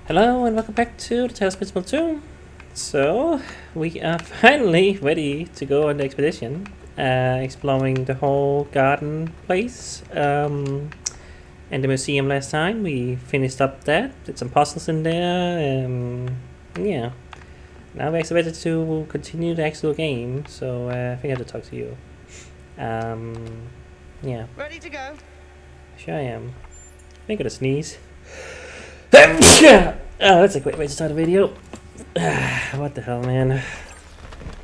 Hello and welcome back to the Talos Principle 2. So, we are finally ready to go on the expedition, exploring the whole garden place and the museum last time. We finished up that, did some puzzles in there, yeah. Now we're excited to continue the actual game, so I think I have to talk to you. Yeah. Ready to go? Sure I am. I think I'm gonna sneeze. Oh, that's a great way to start a video. What the hell, man?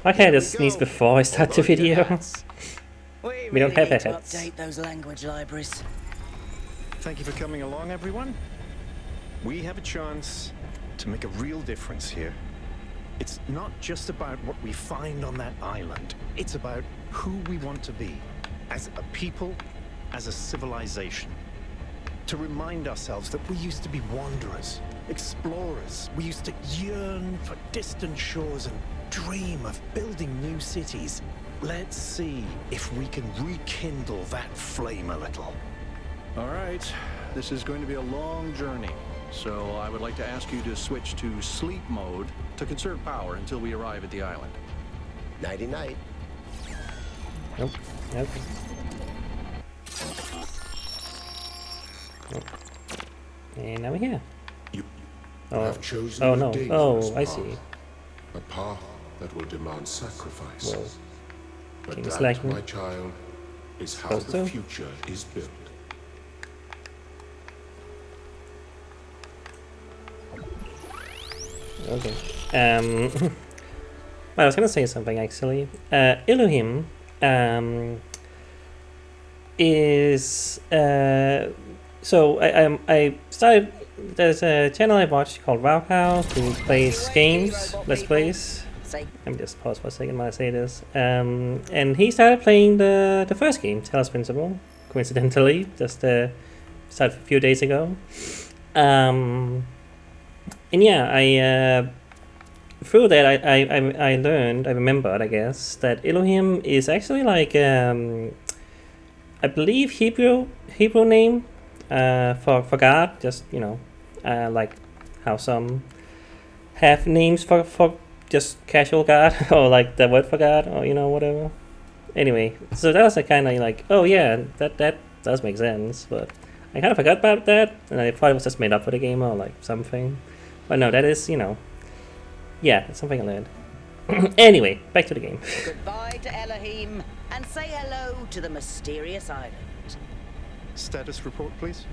Why can't I just sneeze before I start the video? We don't have need to heads. update those language libraries. Thank you for coming along, everyone. We have a chance to make a real difference here. It's not just about what we find on that island. It's about who we want to be as a people, as a civilization. To remind ourselves that we used to be wanderers, explorers. We used to yearn for distant shores and dream of building new cities. Let's see if we can rekindle that flame a little. All right, this is going to be a long journey, so I would like to ask you to switch to sleep mode to conserve power until we arrive at the island. Nighty-night. Nope. Nope. And now we're here. You Oh, have chosen oh a no. dangerous Oh, I path, see. a path that will demand sacrifice. Whoa. But Seems that, like my child, is how Supposed the to. future is built. Okay. Well, I was gonna say something actually. Elohim is so I started. There's a channel I watched called Wow who plays games, let's plays. Say, Let me just pause for a second while I say this. And he started playing the first game, Talos Principle, coincidentally, just started a few days ago. And yeah, I through that I learned, I remembered, I guess, that Elohim is actually like I believe Hebrew name for God, just like how some have names for just casual God or like the word for God or whatever. Anyway, so that was a kind of like, oh yeah, that does make sense, but I kind of forgot about that and I thought it was just made up for the game or like something. But no, that is yeah, that's something I learned. Anyway, back to the game. goodbye to Elohim and say hello to the mysterious island. Status report, please.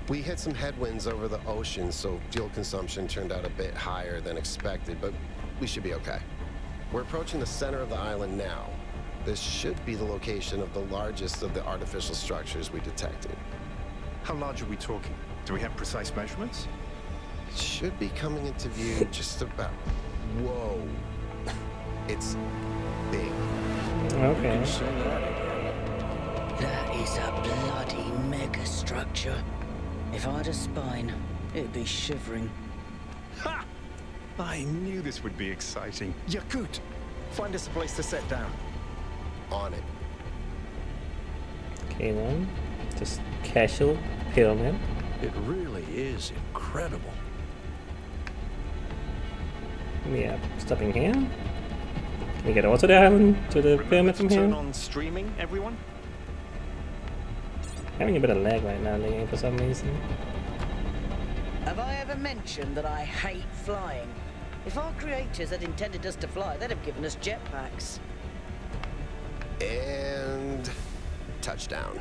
We hit some headwinds over the ocean, so fuel consumption turned out a bit higher than expected, but we should be okay. We're approaching the center of the island now. This should be the location of the largest of the artificial structures we detected. How large are we talking? Do we have precise measurements? It should be coming into view just about... Whoa. It's big. Okay. Say that again. That is a bloody mega structure. If I had a spine, it'd be shivering. Ha! I knew this would be exciting. Yakut, find us a place to set down. On it. Okay then, just casual pyramid. It really is incredible. Yeah, stopping here. Can we get over to the island, to the Remember pyramid to from turn here? on streaming, everyone? Having a bit of lag right now in the game for some reason. Have I ever mentioned that I hate flying? If our creators had intended us to fly, they'd have given us jetpacks. And... touchdown.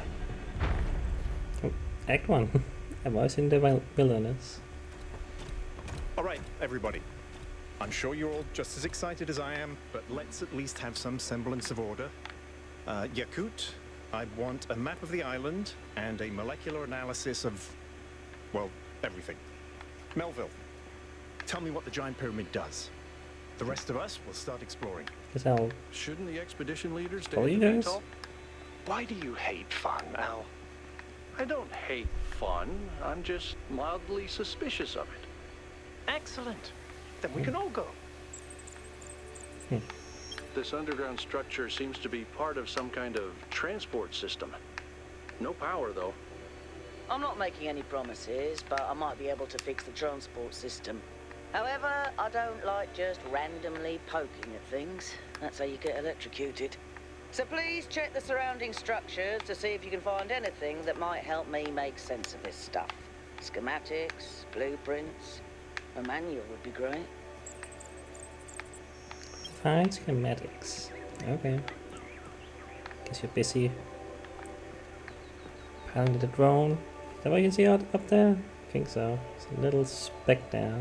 Oh, Act 1. A voice in the wilderness. All right, everybody. I'm sure you're all just as excited as I am, but let's at least have some semblance of order. Yakut, I want a map of the island and a molecular analysis of, well, everything. Melville, tell me what the giant pyramid does. The rest of us will start exploring. Guess I'll Shouldn't the expedition leaders follow you stand to be guys. tall? Why do you hate fun, Al? I don't hate fun. I'm just mildly suspicious of it. Excellent. Then we can all go. This underground structure seems to be part of some kind of transport system. No power, though. I'm not making any promises, but I might be able to fix the transport system. However, I don't like just randomly poking at things. That's how you get electrocuted. So please check the surrounding structures to see if you can find anything that might help me make sense of this stuff. Schematics, blueprints, a manual would be great. Find schematics. Okay. Guess you're busy piloting the drone. Is that what you can see up there? I think so. It's a little speck there.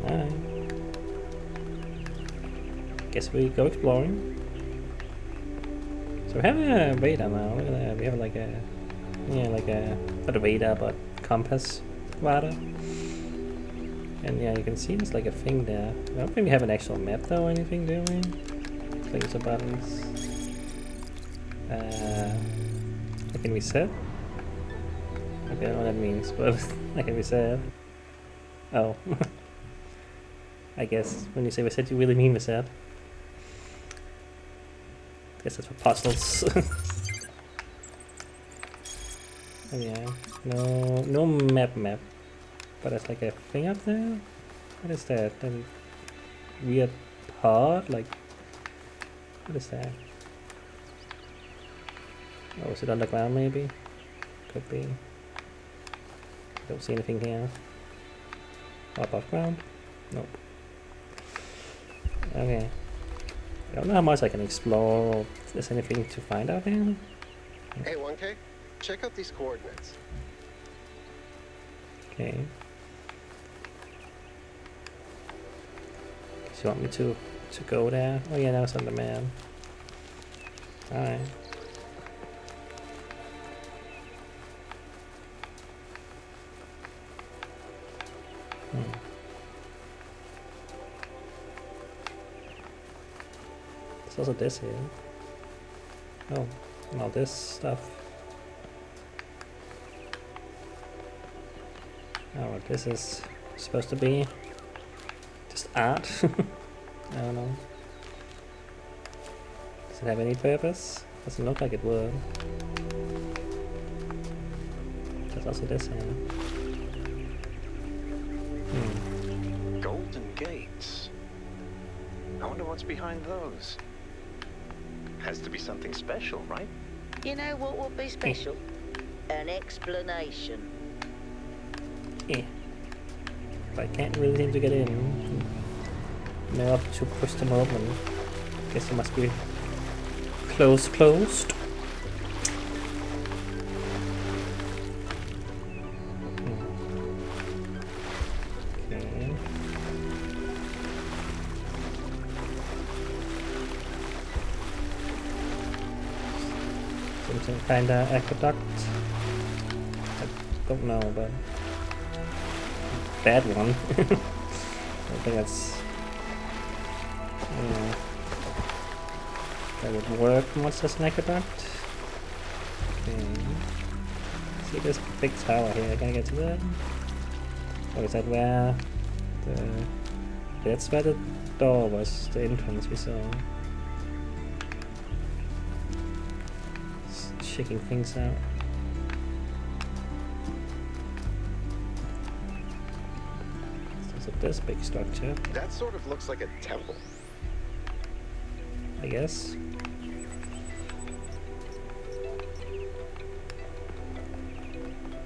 Alright. Guess we go exploring. So we have a radar now. Look at that. We have like a, yeah, like a, not a radar, but compass rather. And yeah, you can see there's like a thing there. I don't think we have an actual map though or anything, do we? It's like some buttons. What can we set? Okay, I don't know what that means, but what can we set? Oh. I guess when you say reset, you really mean reset. Guess that's for puzzles. Oh yeah, no map. But there's like a thing up there? What is that? That weird pod? Like, what is that? Oh, is it underground maybe? Could be. Don't see anything here. Above ground? Nope. Okay. I don't know how much I can explore, or if there's anything to find out here. Hey, 1K, check out these coordinates. Okay. Do you want me to go there? Oh yeah, now it's on the map. Alright. There's also this here. Oh, and all this stuff. Oh, this is supposed to be just art. I don't know. Does it have any purpose? Doesn't look like it would. There's also this here. Golden gates. I wonder what's behind those. Has to be something special, right? You know what would be special? An explanation. Yeah. But I can't really seem to get in. No up to push them open. Guess it must be closed. Okay. Some kind of aqueduct. I don't know, but bad one. I think that's that would work much as an aqueduct. Okay. See this big tower here. Can I get to that? Or is that where the? That's where the door was. The entrance we saw. Checking things out. So this big structure. That sort of looks like a temple. I guess.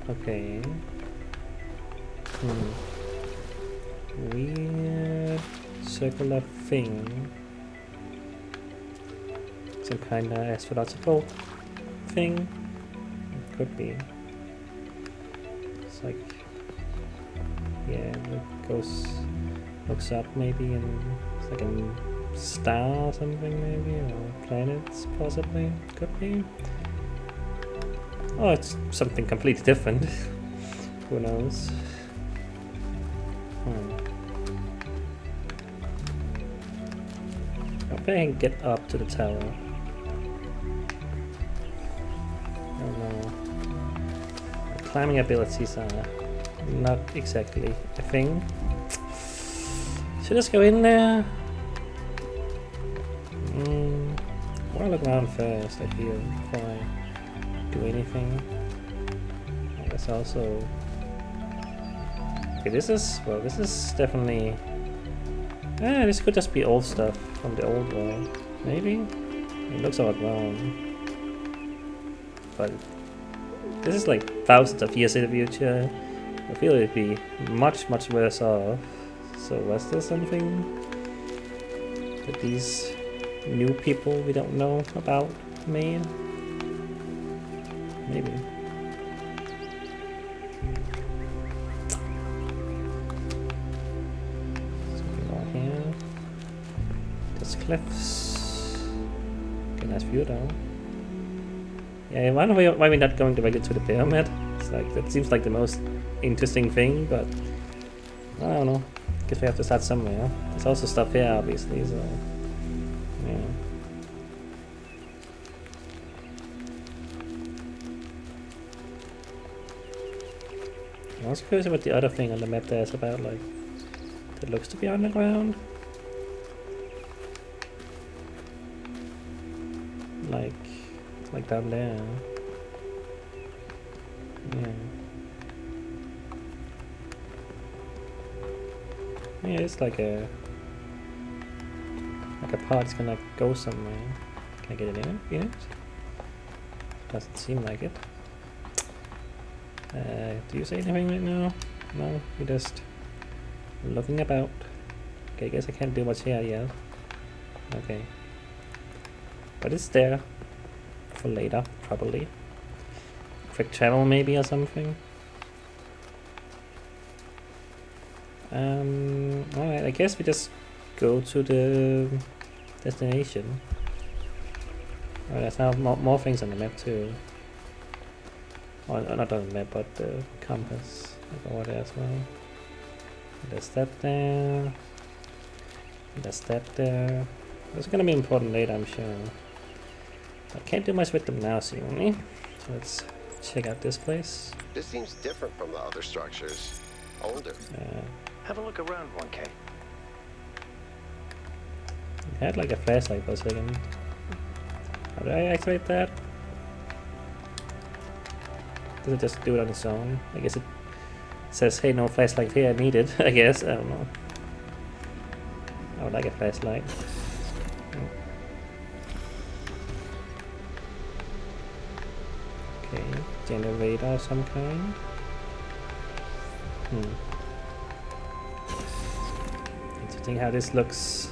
Okay. Weird circular thing. Some kind of astrological thing. It could be. It's like, yeah, it goes, looks up maybe, and it's like a star or something maybe, or planets possibly. Could be. Oh, it's something completely different. Who knows? I think I can get up to the tower. I don't know. Climbing abilities are not exactly a thing. Should I just go in there? I'll look around first, I feel, before I do anything. There's also... Okay, this is definitely... this could just be old stuff from the old world. Maybe? It looks a lot wrong. But this is like thousands of years in the future. I feel it'd be much, much worse off. So was there something that these new people we don't know about made? Maybe. Something wrong here. There's cliffs. Okay, nice view though. Yeah, I wonder why we're not going directly to the pyramid. It's like, that seems like the most interesting thing, but I don't know. Guess we have to start somewhere. There's also stuff here, obviously, so yeah. I was curious what the other thing on the map there is about, like, that looks to be underground. Like down there. Yeah. Yeah, it's like a part that's gonna go somewhere. Can I get it in it? Doesn't seem like it. Do you say anything right now? No, you're just looking about. Okay, I guess I can't do much here yet. Okay. But it's there. For later, probably. Quick travel maybe or something. Alright, I guess we just go to the destination. Oh, there's now more things on the map too. Or not on the map, but the compass. I'll go over there as well. There's that there. There's that there. It's gonna be important later, I'm sure. I can't do much with them now, seemingly. So let's check out this place. This seems different from the other structures. Older. Have a look around, 1K. I had like a flashlight for a second. How do I activate that? Does it just do it on its own? I guess it says, hey, no flashlight here needed, I guess. I don't know. I would like a flashlight. Okay, generator of some kind. Interesting how this looks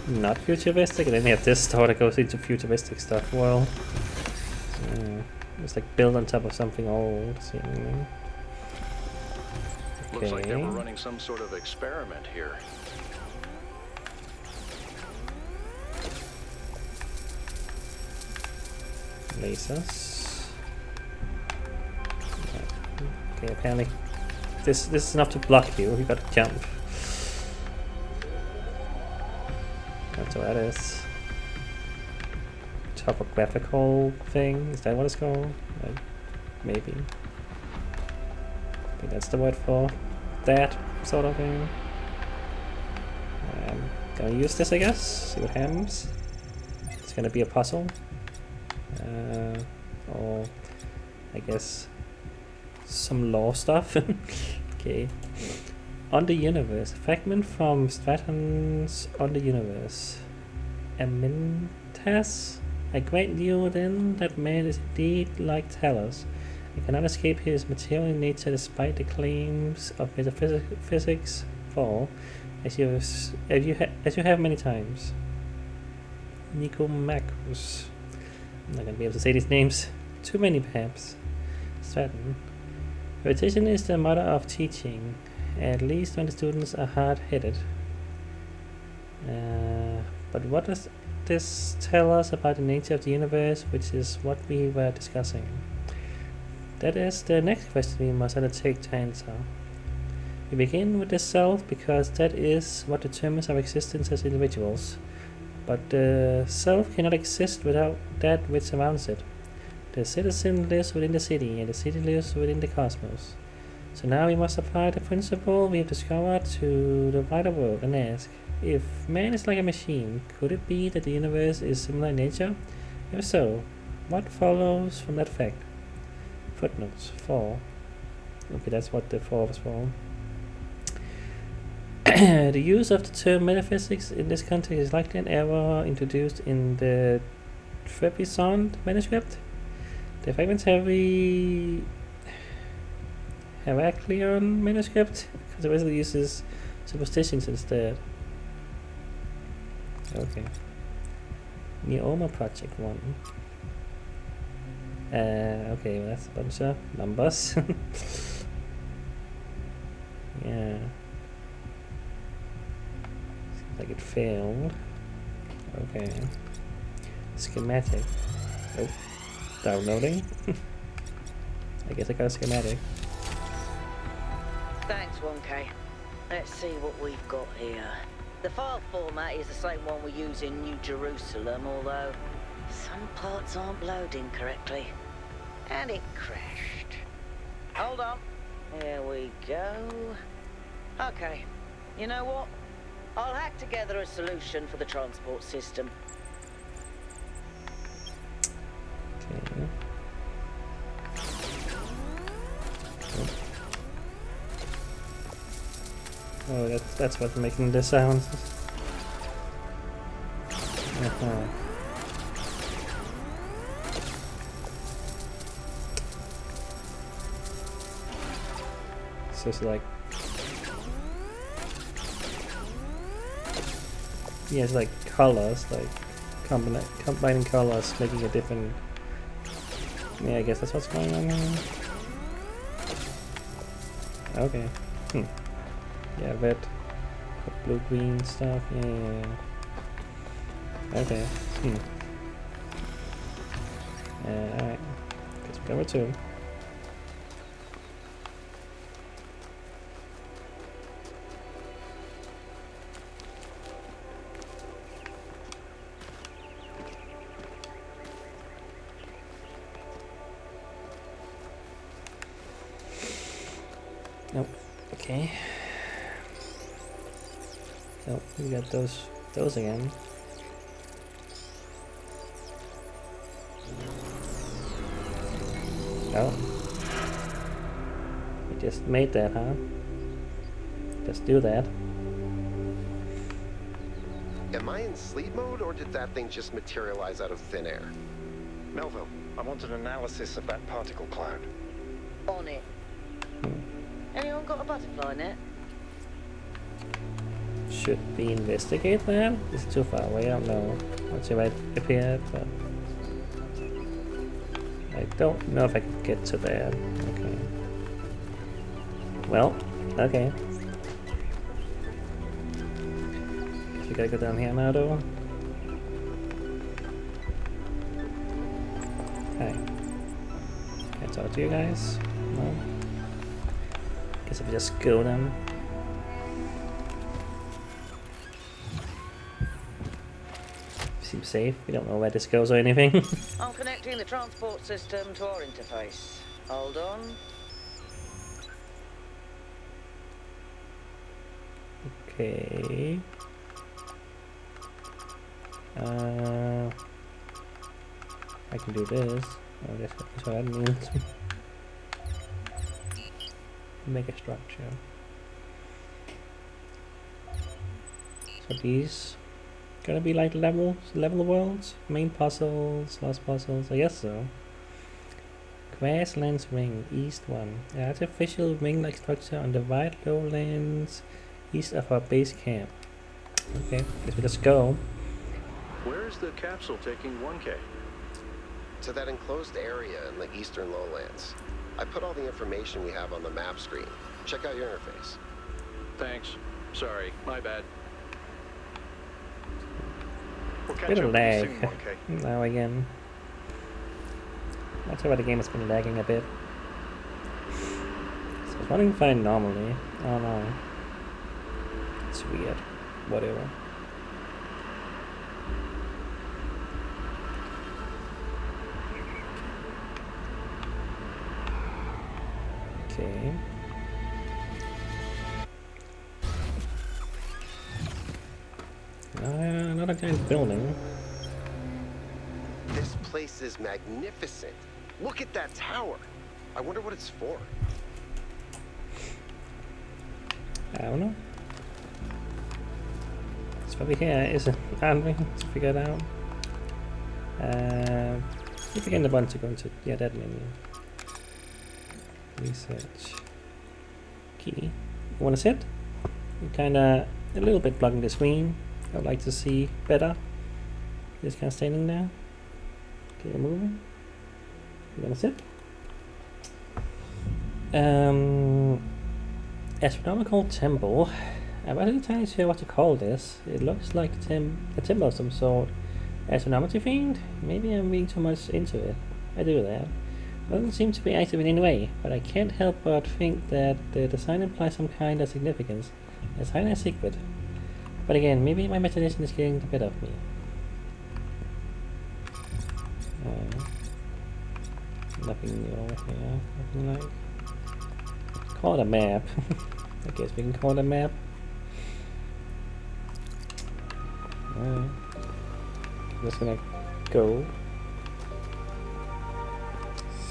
not futuristic, and then you have this store that goes into futuristic stuff. Well, it's like built on top of something old, seemingly. Okay. Looks like they were running some sort of experiment here. Lasers. Okay, apparently this is enough to block you. You gotta jump. That's what that is. Topographical thing. Is that what it's called? Maybe. I think that's the word for that sort of thing. I'm gonna use this, I guess. See what happens. It's gonna be a puzzle. Or I guess some law stuff. Okay. On the universe. A fragment from Straton's On the Universe. Amintas? I grant you then that man is indeed like Talos. He cannot escape his material nature despite the claims of metaphysics for, as you have many times. Nicomachus. I'm not gonna be able to say these names. Too many, perhaps. Straton. Repetition is the mother of teaching, at least when the students are hard-headed. But what does this tell us about the nature of the universe, which is what we were discussing? That is the next question we must undertake to answer. We begin with the self because that is what determines our existence as individuals. But the self cannot exist without that which surrounds it. The citizen lives within the city, and the city lives within the cosmos. So now we must apply the principle we have discovered to the wider world and ask, if man is like a machine, could it be that the universe is similar in nature? If so, what follows from that fact? Footnotes 4. Okay, that's what the 4 was for. The use of the term metaphysics in this context is likely an error introduced in the Trebizond manuscript. The fragments Heracleon manuscript, because the rest uses superstitions instead. Okay. Neoma Project 1. Okay, well, that's a bunch of numbers. Yeah. Seems like it failed. Okay. Schematic. Oh, downloading. I guess I got a schematic. Thanks, 1K. Let's see what we've got here. The file format is the same one we use in New Jerusalem, although some parts aren't loading correctly. And it crashed. Hold on. There we go. Okay. You know what? I'll hack together a solution for the transport system. Okay. Oh, that's what's making the sounds. It's just like, yeah, it's like colors, like combining colors, making a different. Yeah, I guess that's what's going on here. Okay. Yeah, red, blue, green stuff. Yeah. Okay. Alright. Guess we cover 2. Nope. Okay. So we got those again. Oh. We just made that, huh? Just do that. Am I in sleep mode, or did that thing just materialize out of thin air? Melville, I want an analysis of that particle cloud. On it. Anyone got a butterfly net? Should we investigate that? It's too far away, I don't know. Once it might appear, but I don't know if I can get to that. Okay. Well, okay. We gotta go down here now, though. Hi. Can I talk to you guys? No? Guess if we just go then. Seems safe. We don't know where this goes or anything. I'm connecting the transport system to our interface. Hold on. Okay. I can do this. I guess that's what that means. Make a structure. So these gonna be like level worlds, main puzzles, lost puzzles. I guess so. Grasslands ring, east one. Artificial ring-like structure on the wide lowlands east of our base camp. Okay, guess we just go. Where is the capsule taking 1K? To that enclosed area in the eastern lowlands. I put all the information we have on the map screen. Check out your interface. Thanks. Sorry, my bad. We'll catch Bit up of with you lag. soon, 1K. Now again. That's why the game has been lagging a bit. So it's running fine normally. Oh no. It's weird. Whatever. Okay. Another giant building. This place is magnificent. Look at that tower. I wonder what it's for. I don't know. It's probably here, isn't it? Aren't we? To figure it out. If again the button to go into that menu. Research. Key. You wanna sit? You're kinda a little bit blocking the screen. I would like to see better. Just kinda standing there. Okay, you're moving. You wanna sit? Astronomical temple. I'm not entirely sure what to call this. It looks like a temple of some sort. Astronometry themed? Maybe I'm reading too much into it. I do that. It doesn't seem to be active in any way, but I can't help but think that the design implies some kind of significance. It's highly secret. But again, maybe my imagination is getting the better of me. Nothing new over here. Nothing like. Call it a map. I guess we can call it a map. Alright. I'm just gonna go.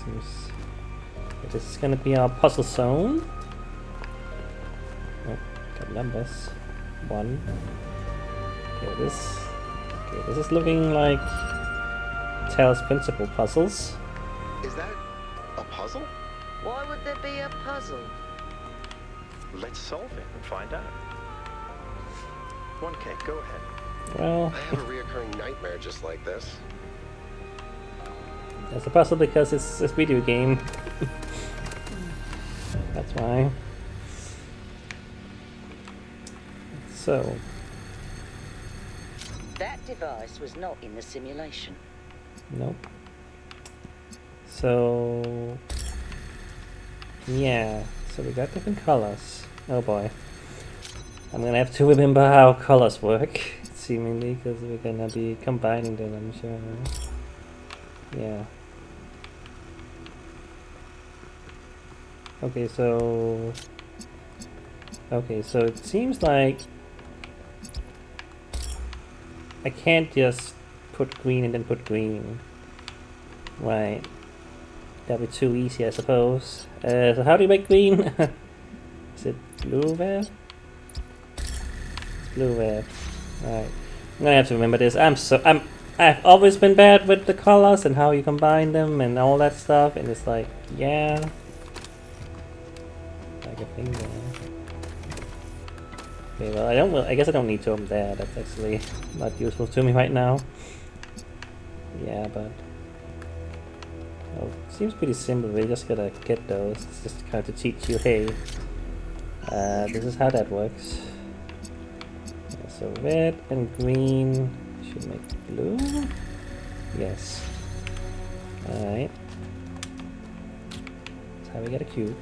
Seems like this is gonna be our puzzle zone. Oh, got numbers. 1. Okay, this is looking like Talos principal puzzles. Is that a puzzle? Why would there be a puzzle? Let's solve it and find out. 1K, go ahead. Well, I have a reoccurring nightmare just like this. it's a puzzle because it's a video game. That's why. So. That device was not in the simulation. Nope. So. Yeah. So we got different colors. Oh boy. I'm gonna have to remember how colors work, seemingly, because we're gonna be combining them, I'm sure. Yeah. Okay, so it seems like I can't just put green and then put green. Right. That'd be too easy, I suppose. So how do you make green? Is it blue there? It's blue there. Right. I'm gonna have to remember this. I've always been bad with the colors and how you combine them and all that stuff, and it's like, yeah. Like a thing there. Okay, well I guess I don't need to there. That's actually not useful to me right now. Yeah, but oh, seems pretty simple. We just gotta get those. It's just kind of to teach you, hey, this is how that works. Yeah, so red and green should make blue. Yes. All right. That's how we get a cube.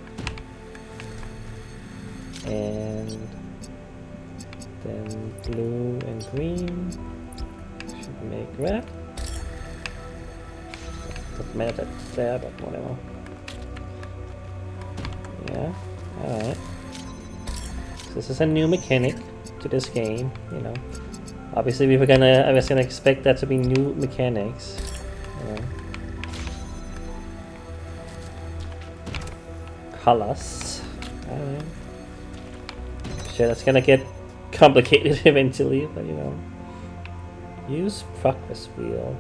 And then blue and green should make red. Doesn't matter that's there, but whatever. Yeah, alright. So this is a new mechanic to this game, you know. Obviously I was gonna expect that to be new mechanics. Colors. Alright. Sure, that's gonna get complicated eventually, but you know. Use progress wheel.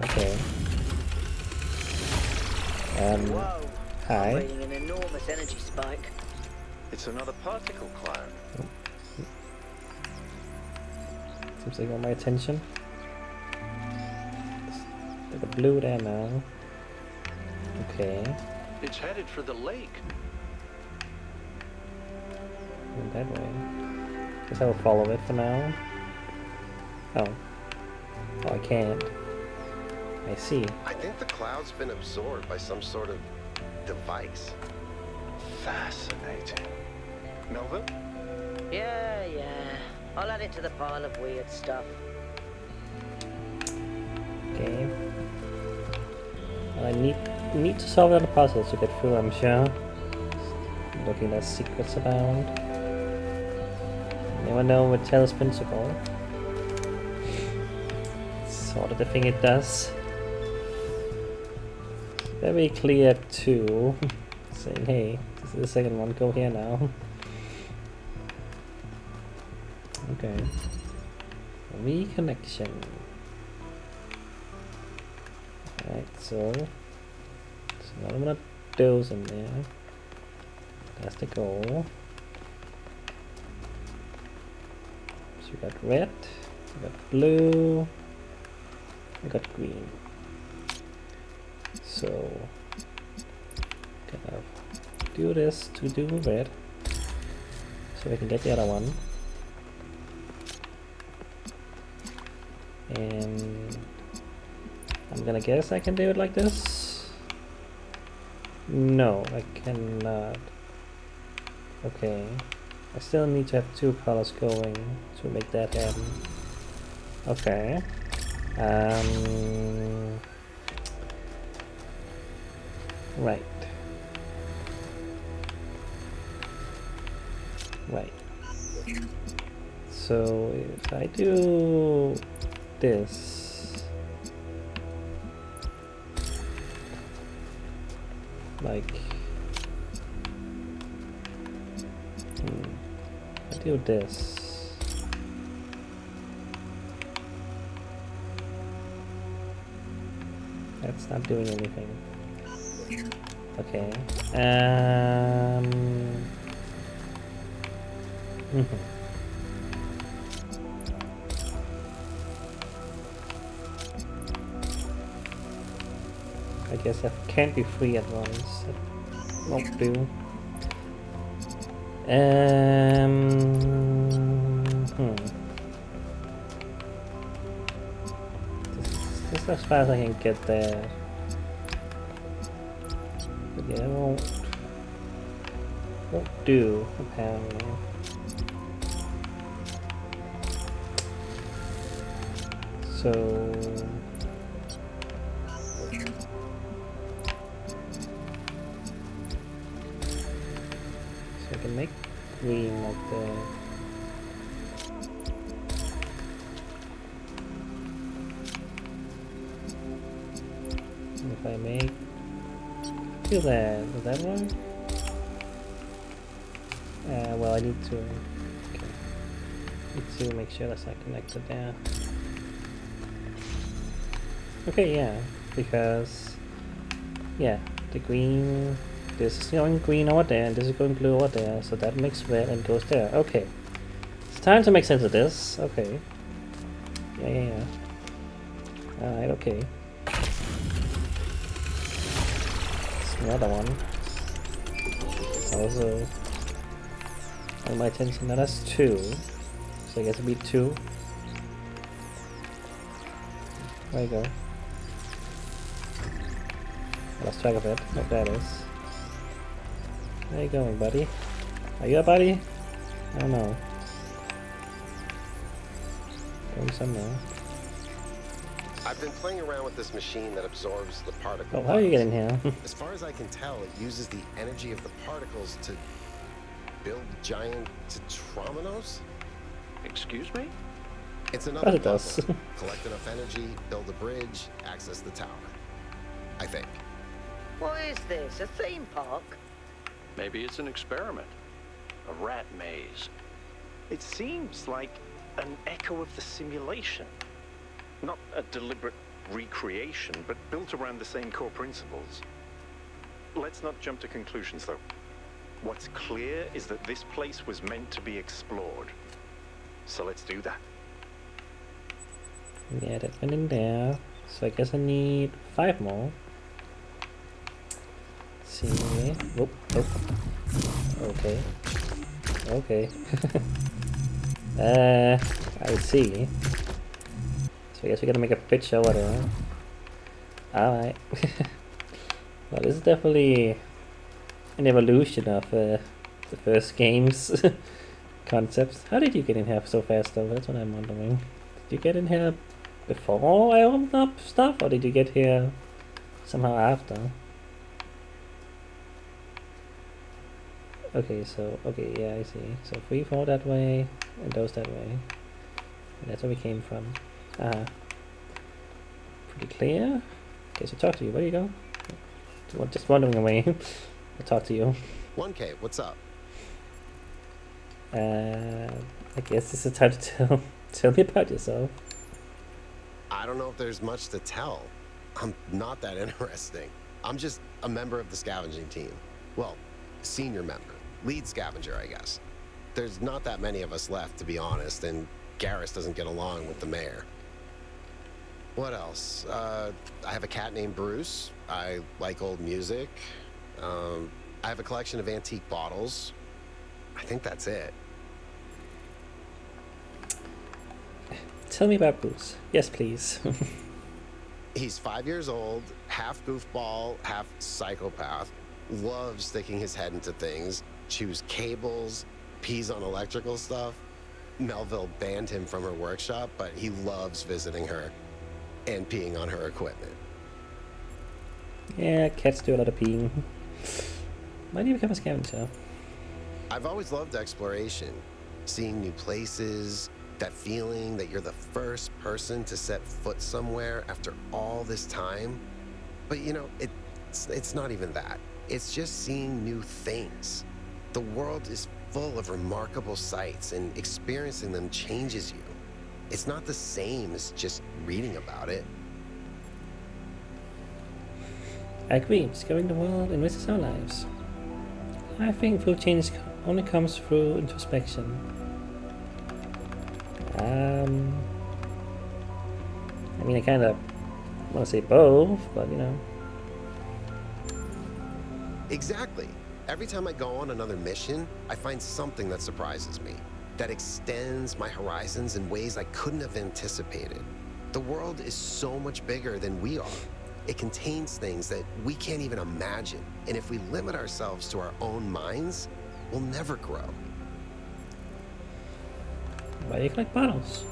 Okay. Whoa! Hi. I'm reading an enormous energy spike. It's another particle cloud. Seems like you want my attention. There's a blue there now. Okay. It's headed for the lake. In that way. Guess I will follow it for now. Oh. Oh, I can't. I see. I think the cloud's been absorbed by some sort of device. Fascinating. Nova? Yeah. I'll add it to the pile of weird stuff. Okay. Well, I need to solve the puzzles to get through, I'm sure. Looking at secrets around. Never know what Talos principle. Sort of the thing it does. very clear too, saying, hey, this is the second one, go here now. Okay. Reconnection. Alright, so there's another one of those in there. That's the goal. So we got red, we got blue, we got green. So gonna do this to do red, so we can get the other one. And I'm gonna guess I can do it like this. No, I cannot. Okay, I still need to have two colors going to make that happen. Okay. Right. Right. So if I do this, like, I do this, that's not doing anything. Okay. I guess I can't be free at once. That won't do. This is as far as I can get there. But yeah, it won't do, apparently. So I can make green like that. If I make do that, does that work? Well, I need to. Okay. Need to make sure that's not connected there. Okay, yeah, because yeah, the green. This is going green over there, and this is going blue over there, so that makes red and goes there. Okay. It's time to make sense of this. Okay. Yeah. Alright, okay. It's another one. It's also on my attention. Now that's two. So I guess it'll be two. There you go. I lost track of it. What that is. Where you going, buddy? Are you a buddy? I don't know. Going somewhere. I've been playing around with this machine that absorbs the particles. Oh, how are you getting here? As far as I can tell, it uses the energy of the particles to build giant tetrominos? Excuse me? It's another It does. puzzle. Collect enough energy, build a bridge, access the tower. I think. What is this, a theme park? Maybe it's an experiment. A rat maze. It seems like an echo of the simulation. Not a deliberate recreation, but built around the same core principles. Let's not jump to conclusions, though. What's clear is that this place was meant to be explored. So let's do that. Yeah, that went in there. So I guess I need 5 more. See. Whoop. Oh. Okay. Okay. I see. So I guess we gotta make a pitch over there. Alright. Well, this is definitely an evolution of the first game's concepts. How did you get in here so fast though? That's what I'm wondering. Did you get in here before I opened up stuff, or did you get here somehow after? Okay, so, okay, yeah, I see. So 3, 4 that way, and those that way. And that's where we came from. Pretty clear. Okay, so talk to you. Where do you go? just wandering away. I'll talk to you. 1K, what's up? I guess this is time to tell me about yourself. I don't know if there's much to tell. I'm not that interesting. I'm just a member of the scavenging team. Well, senior member. Lead scavenger, I guess. There's not that many of us left, to be honest, and Garrus doesn't get along with the mayor. What else? I have a cat named Bruce. I like old music. I have a collection of antique bottles. I think that's it. Tell me about Bruce. Yes, please. He's 5 years old, half goofball, half psychopath, loves sticking his head into things, chews cables, pees on electrical stuff. Melville banned him from her workshop, but he loves visiting her and peeing on her equipment. Yeah, cats do a lot of peeing. Why do you become a scavenger? I've always loved exploration, seeing new places, that feeling that you're the first person to set foot somewhere after all this time. But you know, it's not even that. It's just seeing new things. The world is full of remarkable sights, and experiencing them changes you. It's not the same as just reading about it. I agree, discovering the world enriches our lives. I think full change only comes through introspection. I mean, I kind of want to say both, but you know. Exactly. Every time I go on another mission, I find something that surprises me, that extends my horizons in ways I couldn't have anticipated. The world is so much bigger than we are. It contains things that we can't even imagine. And if we limit ourselves to our own minds, we'll never grow. Why do you collect bottles?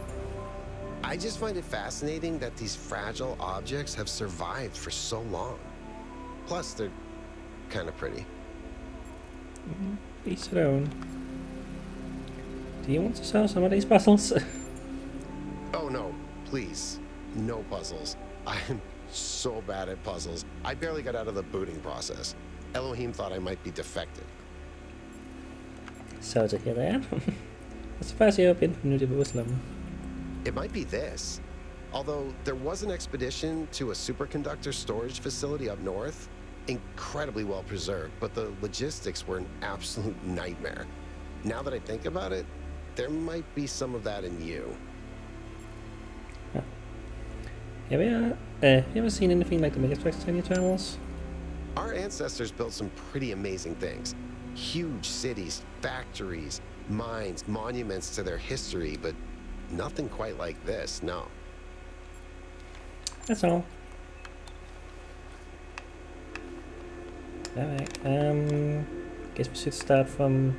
I just find it fascinating that these fragile objects have survived for so long. Plus, they're kind of pretty. Each their own. Do you want to sell some of these puzzles? Oh no, please. No puzzles. I'm so bad at puzzles. I barely got out of the booting process. Elohim thought I might be defected. So to hear that. As far as you've been from New Jerusalem. It might be this. Although there was an expedition to a superconductor storage facility up north, incredibly well preserved, but the logistics were an absolute nightmare. Now that I think about it, there might be some of that in you. Huh. Have you ever seen anything like the megastructure in your travels? Our ancestors built some pretty amazing things. Huge cities, factories, mines, monuments to their history, but nothing quite like this, no. That's all. Alright, guess we should start from,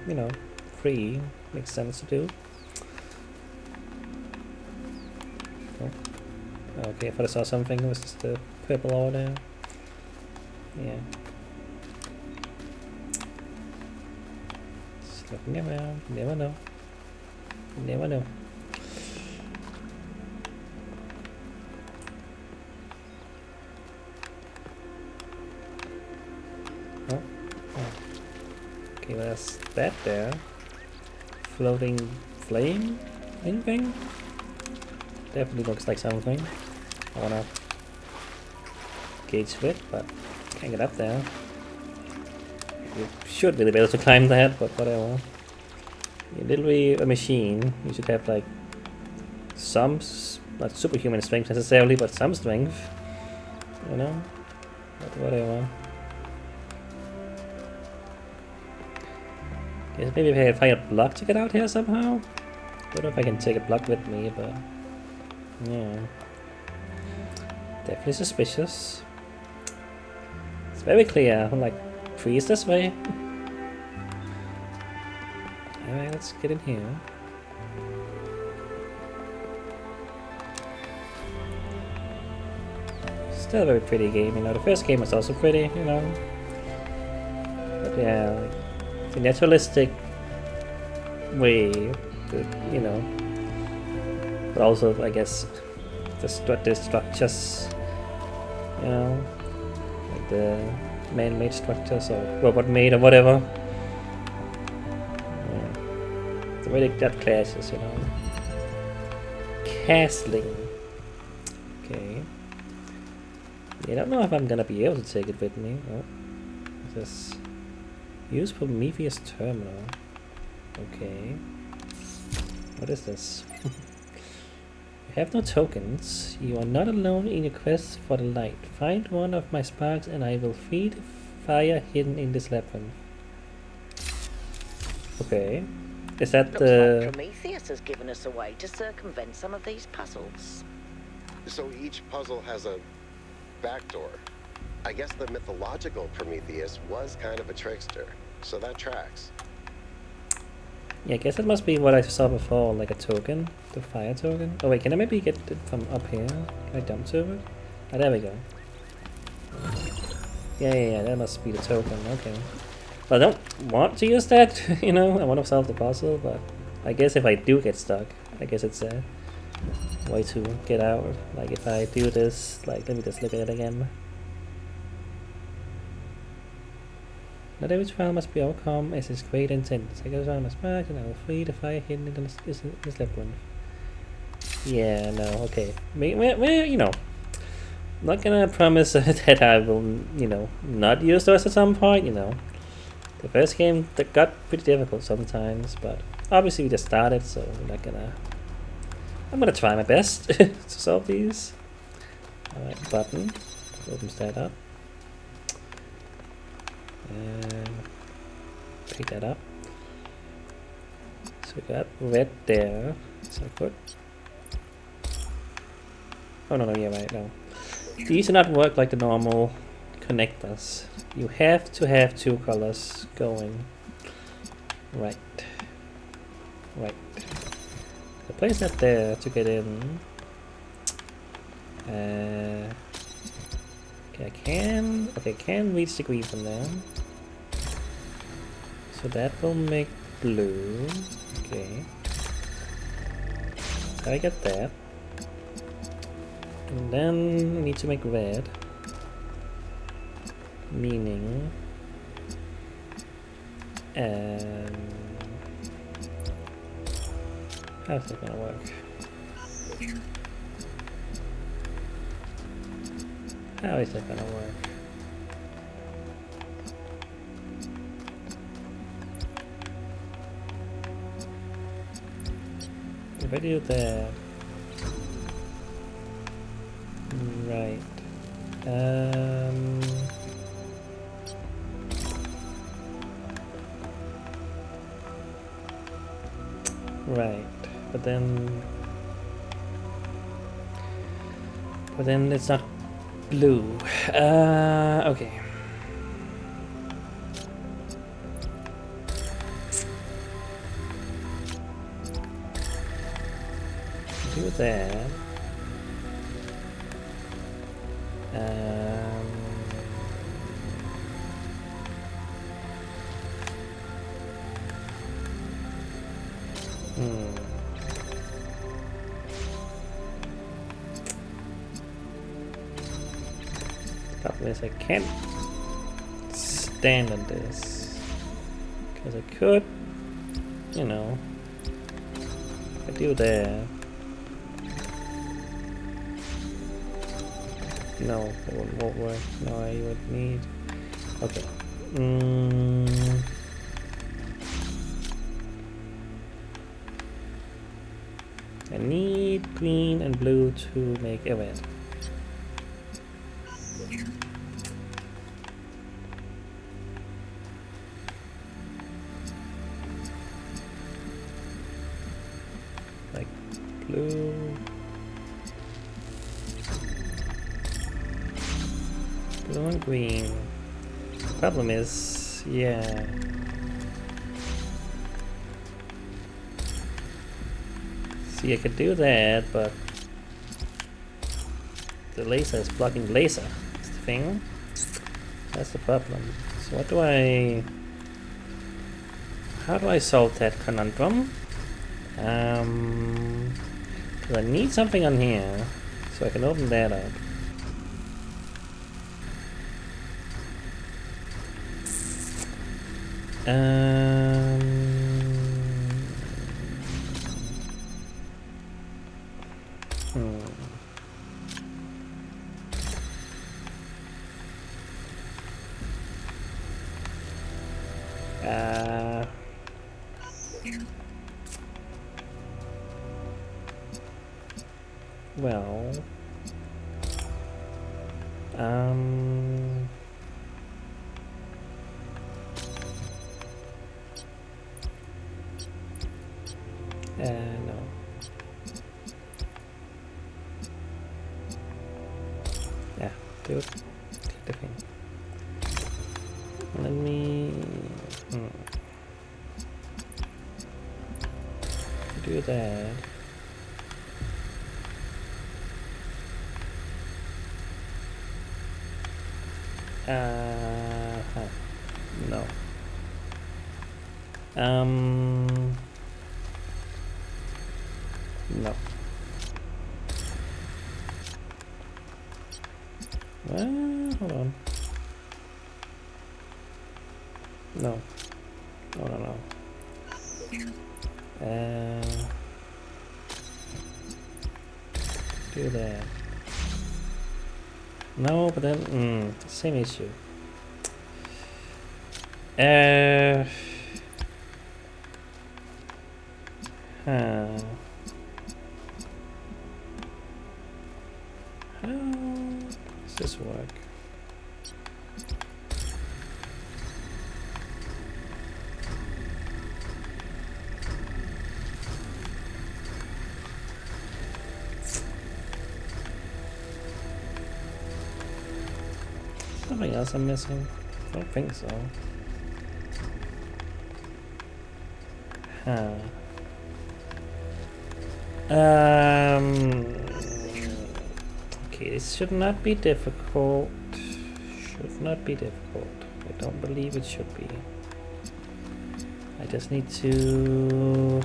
3. Makes sense to do. Oh. Okay, I thought I saw something. It was just the purple order. Yeah. Just looking around. You never know. You never know. Oh. Okay, there's that there. Floating flame? Anything? Definitely looks like something. I wanna gauge it, but can't get up there. You should really be able to climb that, but whatever. You're literally a machine. You should have like some, not superhuman strength necessarily, but some strength. You know? But whatever. Guess maybe if I can find a block to get out here somehow. Don't know if I can take a block with me, but yeah. Definitely suspicious. It's very clear. I'm like, trees this way. Alright, let's get in here. Still a very pretty game, The first game was also pretty, But yeah, like, the naturalistic way, but also, I guess, the structures, like the man-made structures or robot-made or whatever. The way that clashes, you know. Castling. Okay. Yeah, I don't know if I'm gonna be able to take it with me. Oh. This use Prometheus terminal. Okay. What is this? You have no tokens. You are not alone in your quest for the light. Find one of my sparks and I will feed fire hidden in this labyrinth. Okay. Is that Looks the... like Prometheus has given us a way to circumvent some of these puzzles. So each puzzle has a backdoor. I guess the mythological Prometheus was kind of a trickster, so that tracks. Yeah, I guess it must be what I saw before, like a token. The fire token. Oh wait, can I maybe get it from up here? Can I jump to it? Ah, there we go. Yeah, that must be the token, okay. Well, I don't want to use that, you know, I want to solve the puzzle, but I guess if I do get stuck, I guess it's a way to get out. Like if I do this, like, let me just look at it again. Not every trial must be overcome as its great intent. Take a trial must back and I will free the fire hidden in this labyrinth. Yeah, no, okay. You know, I'm not gonna promise that I will, you know, not use those at some point, you know. The first game that got pretty difficult sometimes, but obviously we just started, so we're not gonna... I'm gonna try my best to solve these. Alright, button. Opens that up. Pick that up. So we got red there. Is that good? Oh no, yeah, right, no. These do not work like the normal connectors. You have to have two colors going. Right. So place that there to get in. Okay, I can reach the green from there. So that will make blue. Okay. So I get that. And then I need to make red. Meaning... how's that gonna work? How is that gonna work? If I do that... Right. Right. But then it's not blue. Okay. Do that. Problem is I can't stand on this because I could, you know, if I do that. No, it won't work. No, I would need. Okay. I need green and blue to make a red. Like blue. Blue and green. Problem is, yeah. See, I could do that, but the laser is blocking the laser. That's the thing. That's the problem. So what do I... How do I solve that conundrum? Because I need something on here, so I can open that up. Hmm. Well, no. Yeah, do it. Click the thing. Let me do that. No. No. Hold on. No. No. Do that. No, but then same issue. How does this work? Something else I'm missing? I don't think so. Okay, this should not be difficult. Should not be difficult. I don't believe it should be. I just need to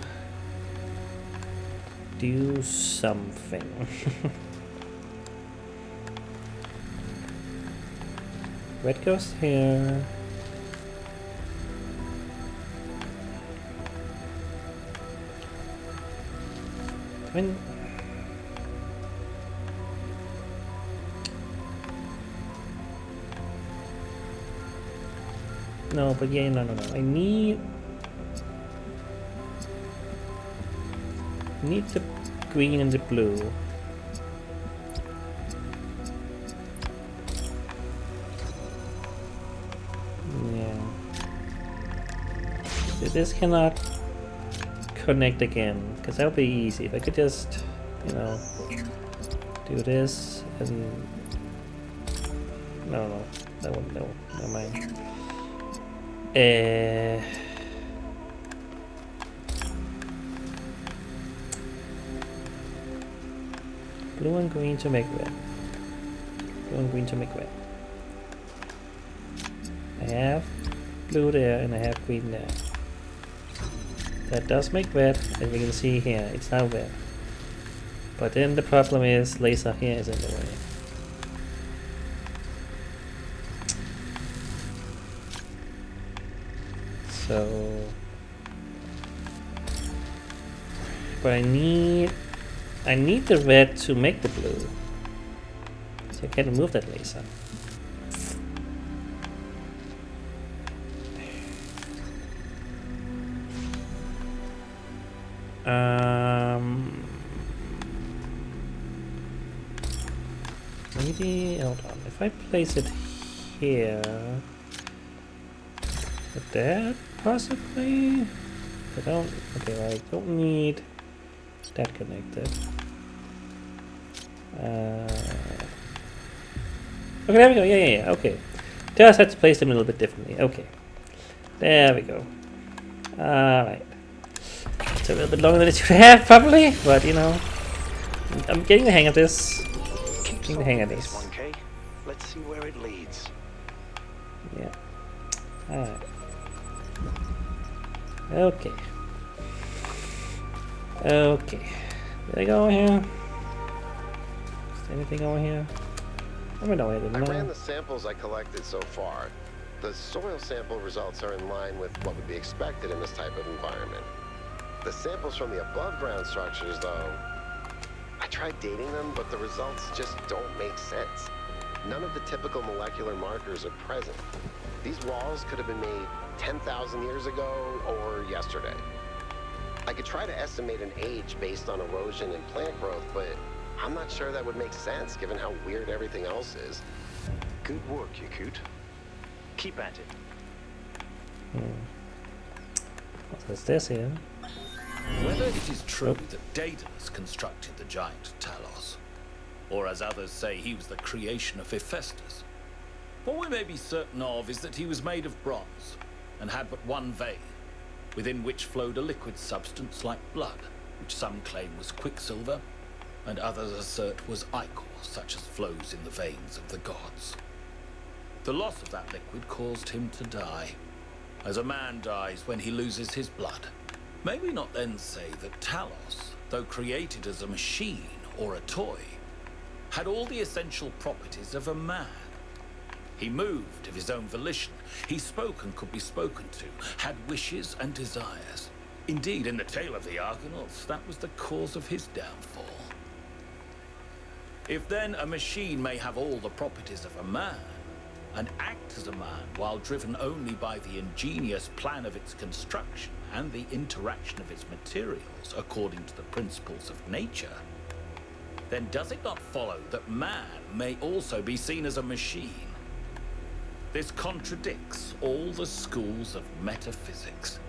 do something. Red goes here. No, but yeah, no. I need the green and the blue. Yeah. This cannot connect again, because that would be easy if I could just, you know, do this and no, that wouldn't. No, never mind. Blue and green to make red. Blue and green to make red. I have blue there and I have green there. That does make red, as we can see here, it's now red. But then the problem is laser here is in the way. So, but I need the red to make the blue. So I can't remove that laser. Maybe, hold on, if I place it here, would that possibly? Okay, well, I don't need that connected. Okay, there we go, yeah, okay. Just had to place them a little bit differently, okay. There we go. Alright. It's a little bit longer than it should have, probably, but you know, I'm getting the hang of this. Getting the hang of this. 1K. Let's see where it leads. Yeah. Alright. Okay. Okay. Did I go over here? Is there anything over here? I don't know. I ran the samples I collected so far. The soil sample results are in line with what would be expected in this type of environment. The samples from the above-ground structures, though, I tried dating them, but the results just don't make sense. None of the typical molecular markers are present. These walls could have been made 10,000 years ago or yesterday. I could try to estimate an age based on erosion and plant growth, but I'm not sure that would make sense given how weird everything else is. Good work, Yakut. Keep at it. What's this here? Whether it is true that Daedalus constructed the giant Talos, or as others say he was the creation of Hephaestus, what we may be certain of is that he was made of bronze, and had but one vein, within which flowed a liquid substance like blood, which some claim was quicksilver, and others assert was ichor, such as flows in the veins of the gods. The loss of that liquid caused him to die, as a man dies when he loses his blood. May we not then say that Talos, though created as a machine or a toy, had all the essential properties of a man? He moved of his own volition, he spoke and could be spoken to, had wishes and desires. Indeed, in the tale of the Argonauts, that was the cause of his downfall. If then a machine may have all the properties of a man, and act as a man while driven only by the ingenious plan of its construction and the interaction of its materials according to the principles of nature, then does it not follow that man may also be seen as a machine? This contradicts all the schools of metaphysics.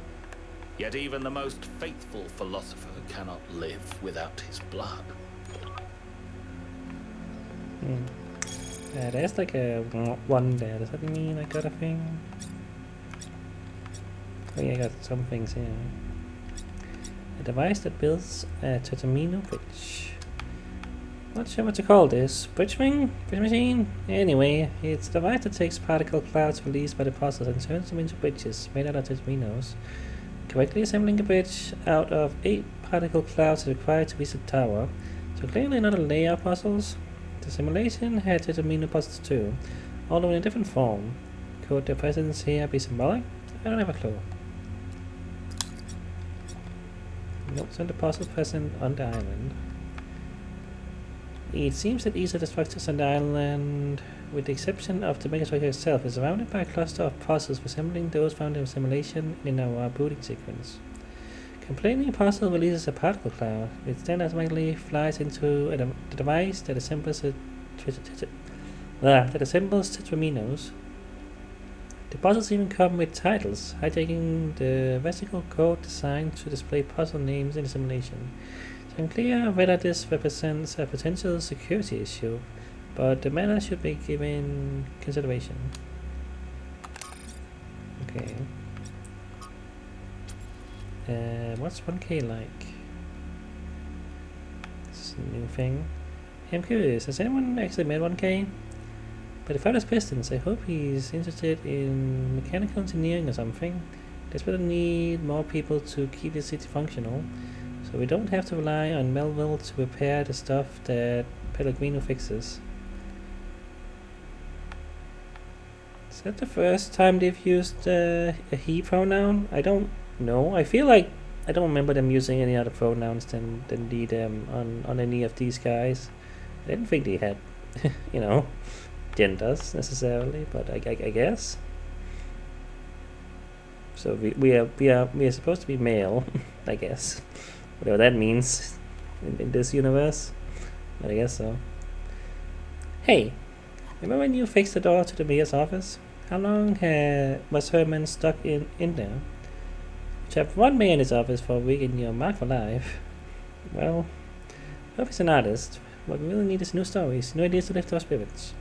Yet even the most faithful philosopher cannot live without his blood. Yeah, there's like a one there. Does that mean I got a thing? Oh yeah, I got some things here. A device that builds a Tatamino bridge. Not sure what to call this. Bridge thing? Bridge machine? Anyway, it's a device that takes particle clouds released by the process and turns them into bridges made out of Tataminos. Correctly assembling a bridge out of 8 particle clouds is required to reach the tower. So clearly not a layer of puzzles. The simulation had Tatamino puzzles too, although in a different form. Could their presence here be symbolic? I don't have a clue. Notes on the puzzle present on the island. It seems that each of the structures on the island, with the exception of the megastructure itself, is surrounded by a cluster of puzzles resembling those found in simulation in our booting sequence. Completing a puzzle releases a particle cloud, which then automatically flies into the device that assembles Tatraminos. The puzzles even come with titles, hijacking the vesicle code designed to display puzzle names in the simulation. It's unclear whether this represents a potential security issue, but the matter should be given consideration. Okay. What's 1K like? This is a new thing. Hey, I'm curious, has anyone actually made 1K? But if I was Pistons, I hope he's interested in mechanical engineering or something. Desperately need more people to keep the city functional, so we don't have to rely on Melville to repair the stuff that Pellegrino fixes. Is that the first time they've used a he pronoun? I don't know. I feel like I don't remember them using any other pronouns than the on any of these guys. I didn't think they had, you know, genders necessarily, but I guess. So we are supposed to be male, I guess. Whatever that means in this universe, but I guess so. Hey, remember when you fixed the door to the mayor's office? How long was Herman stuck in there? To have one mayor in his office for a week and you're marked for life. Well, Hope is an artist. What we really need is new stories, new ideas to lift our spirits.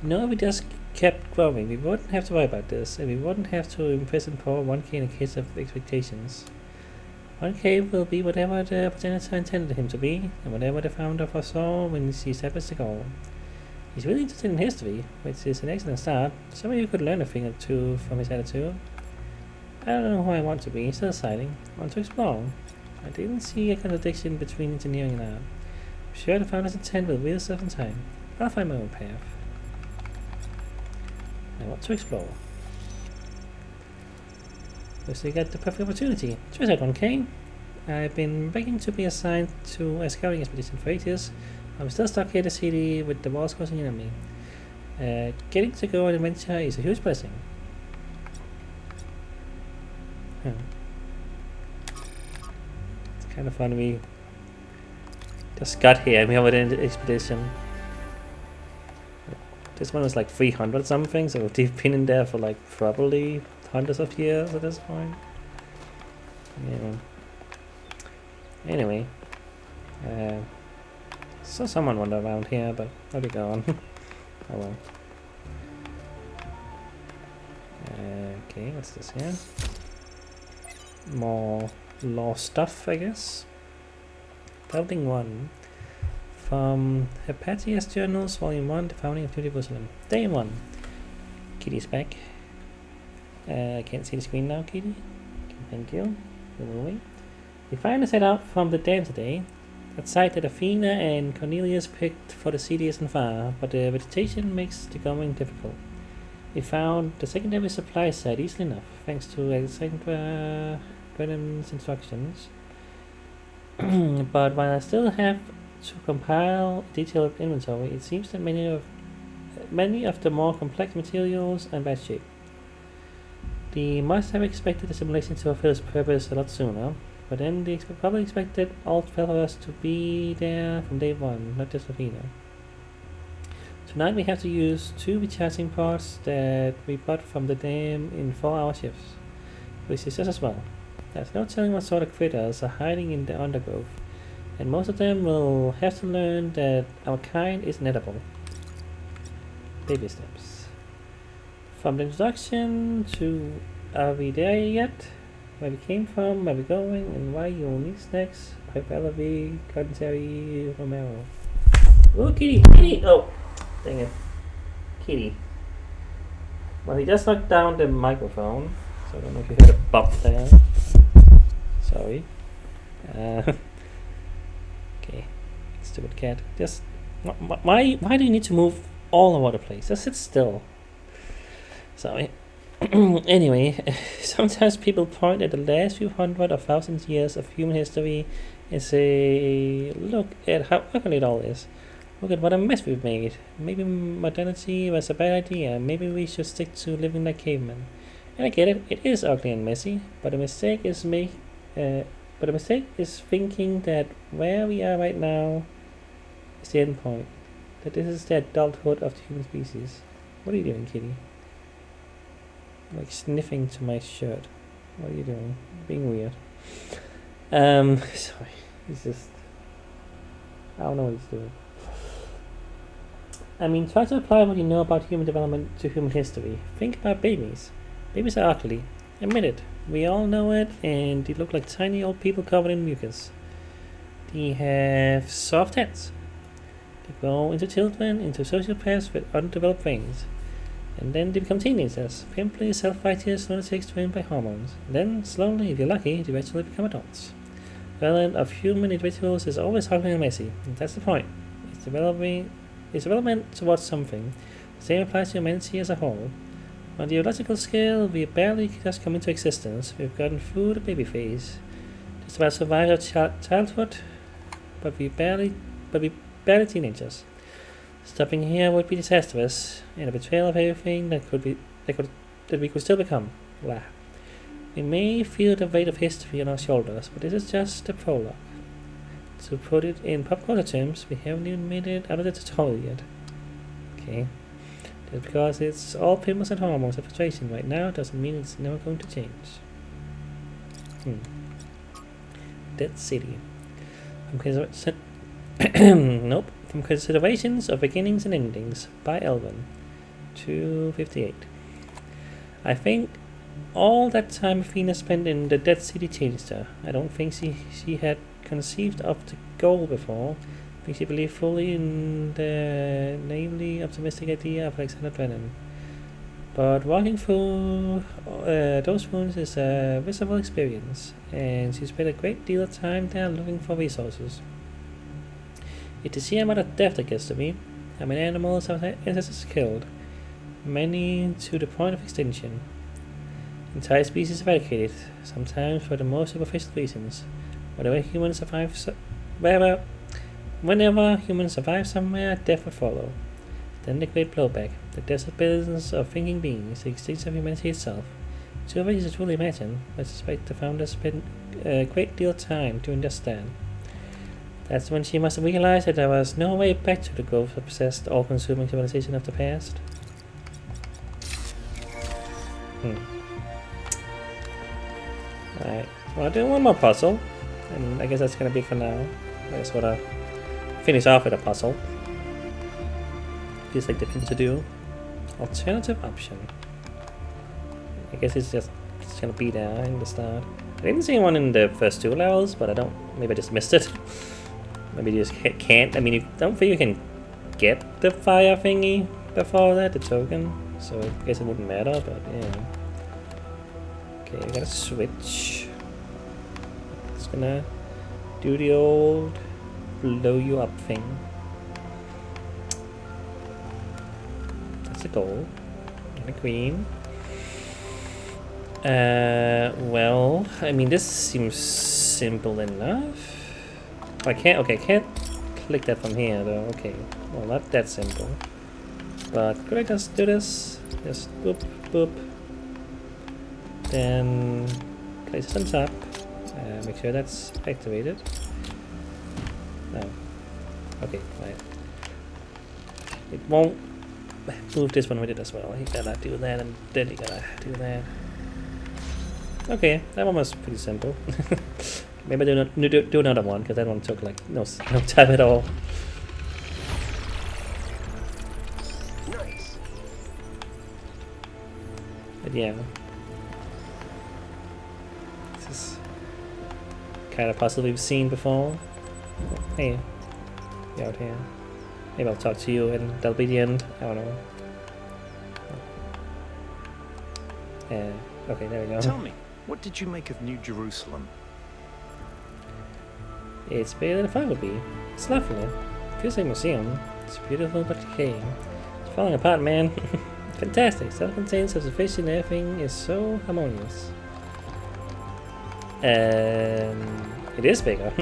You know, if we just kept growing, we wouldn't have to worry about this, and we wouldn't have to imprison poor 1K in a case of expectations. 1K will be whatever the progenitor intended him to be, and whatever the founder foresaw when he established the goal. He's really interested in history, which is an excellent start. Some of you could learn a thing or two from his attitude. I don't know who I want to be, still deciding. I want to explore. I didn't see a contradiction between engineering and art. I'm sure the founder's intent will reveal itself in time. I'll find my own path. I want to explore. So you got the perfect opportunity. Just that one came. I've been begging to be assigned to a scouting expedition for ages. I'm still stuck here in the city with the walls closing in on me. Getting to go on an adventure is a huge blessing. It's kind of fun. We just got here and we have an expedition. This one was like 300 something, so they've been in there for like probably hundreds of years at this point. Yeah. Anyway, saw someone wander around here, but I'll be gone. Oh well. Okay, what's this here? More law stuff, I guess. Building 1. From Hypatia's Journals, Volume 1, The Founding of New Jerusalem. Day 1. Kitty's back. I can't see the screen now, Kitty. Thank you. You're moving. We finally set out from the dam today. That site that Athena and Cornelius picked for the city isn't far, but the vegetation makes the going difficult. We found the secondary supply site easily enough, thanks to Alexandra Brenham's instructions. But while I still have to compile a detailed inventory, it seems that many of the more complex materials are in bad shape. They must have expected the simulation to fulfill its purpose a lot sooner, but then they probably expected all 12 of us to be there from day 1, not just Athena. Tonight we have to use 2 recharging pods that we bought from the dam in 4-hour shifts, which is just as well. There's no telling what sort of critters are hiding in the undergrowth, and most of them will have to learn that our kind is inedible. Baby steps. From the introduction to are we there yet? Where we came from, where we're going, and why you will need snacks by Valerie Conteri Romero. Oh, Kitty! Kitty! Oh! Dang it. Kitty. Well, he just knocked down the microphone, so I don't know if you heard a bop there. Sorry. Okay. Stupid cat. Just... Why do you need to move all over the place? Just sit still. Sorry. Anyway, sometimes people point at the last few hundred or thousand years of human history and say, look at how ugly it all is. Look at what a mess we've made. Maybe modernity was a bad idea. Maybe we should stick to living like cavemen. And I get it, it is ugly and messy, but the mistake is thinking that where we are right now is the end point. That this is the adulthood of the human species. What are you doing, Kitty? Like sniffing to my shirt. What are you doing? Being weird. Sorry. He's just... I don't know what he's doing. I mean, try to apply what you know about human development to human history. Think about babies. Babies are ugly. Admit it. We all know it, and they look like tiny old people covered in mucus. They have soft heads. They grow into children, into sociopaths with undeveloped brains. And then they become teenagers, pimply, self-righteous lunatics trained by hormones. And then, slowly, if you're lucky, they eventually become adults. The development of human individuals is always ugly and messy, and that's the point. It's development towards something. The same applies to humanity as a whole. On the biological scale, we barely just come into existence. We've gotten through the baby phase. Just about survived our childhood, but we barely teenagers. Stopping here would be disastrous, and a betrayal of everything that we could still become. Blah. We may feel the weight of history on our shoulders, but this is just the prologue. To put it in pop culture terms, we haven't even made it out of the tutorial yet. Okay. Just because it's all pimples and hormones and frustration right now doesn't mean it's never going to change. Dead City. Nope. From Considerations of Beginnings and Endings by Elvin. 258. I think all that time Athena spent in the Dead City changed her. I don't think she had conceived of the goal before. I think she believed fully in the naively optimistic idea of Alexander Brennan. But walking through those wounds is a visible experience, and she spent a great deal of time there looking for resources. It's the sheer amount of death that gets to me. How many animals have ancestors killed? many to the point of extinction. Entire species eradicated, sometimes for the most superficial reasons. Whenever humans survive somewhere, death will follow. Then the great blowback, the deaths of billions of thinking beings, the extinction of humanity itself. Too much to truly imagine, but I suspect the founders spent a great deal of time to understand. That's when she must have realized that there was no way back to the growth-obsessed, all-consuming civilization of the past. Alright, well, I'll do one more puzzle, and I guess that's gonna be for now. I just wanna finish off with a puzzle. Feels like the thing to do. Alternative option. I guess it's gonna be there in the start. I didn't see one in the first 2 levels, but maybe I just missed it. Maybe you just can't. I mean, you don't think you can get the fire thingy before that, the token. So I guess it wouldn't matter, but yeah. Okay, I gotta switch. It's gonna do the old blow you up thing. That's a gold. And a queen. Well, I mean, this seems simple enough. I can't click that from here though. Okay, well, not that simple. But could I just do this? Just boop, boop. Then place it on top. Make sure that's activated. No. Okay, right. It won't move this one with it as well. You gotta do that, and then you gotta do that. Okay, that one was pretty simple. Maybe do another one, because that one took like no time at all. Nice. But yeah. This is kind of puzzle we've seen before. Oh, hey, you're out here. Maybe I'll talk to you and that'll be the end. I don't know. Okay, there we go. Tell me, what did you make of New Jerusalem? It's better than I thought it would be. It's lovely. It feels like a museum. It's beautiful but decaying. It's falling apart, man. Fantastic. Self-contained, self-sufficient, everything is so harmonious. It is bigger.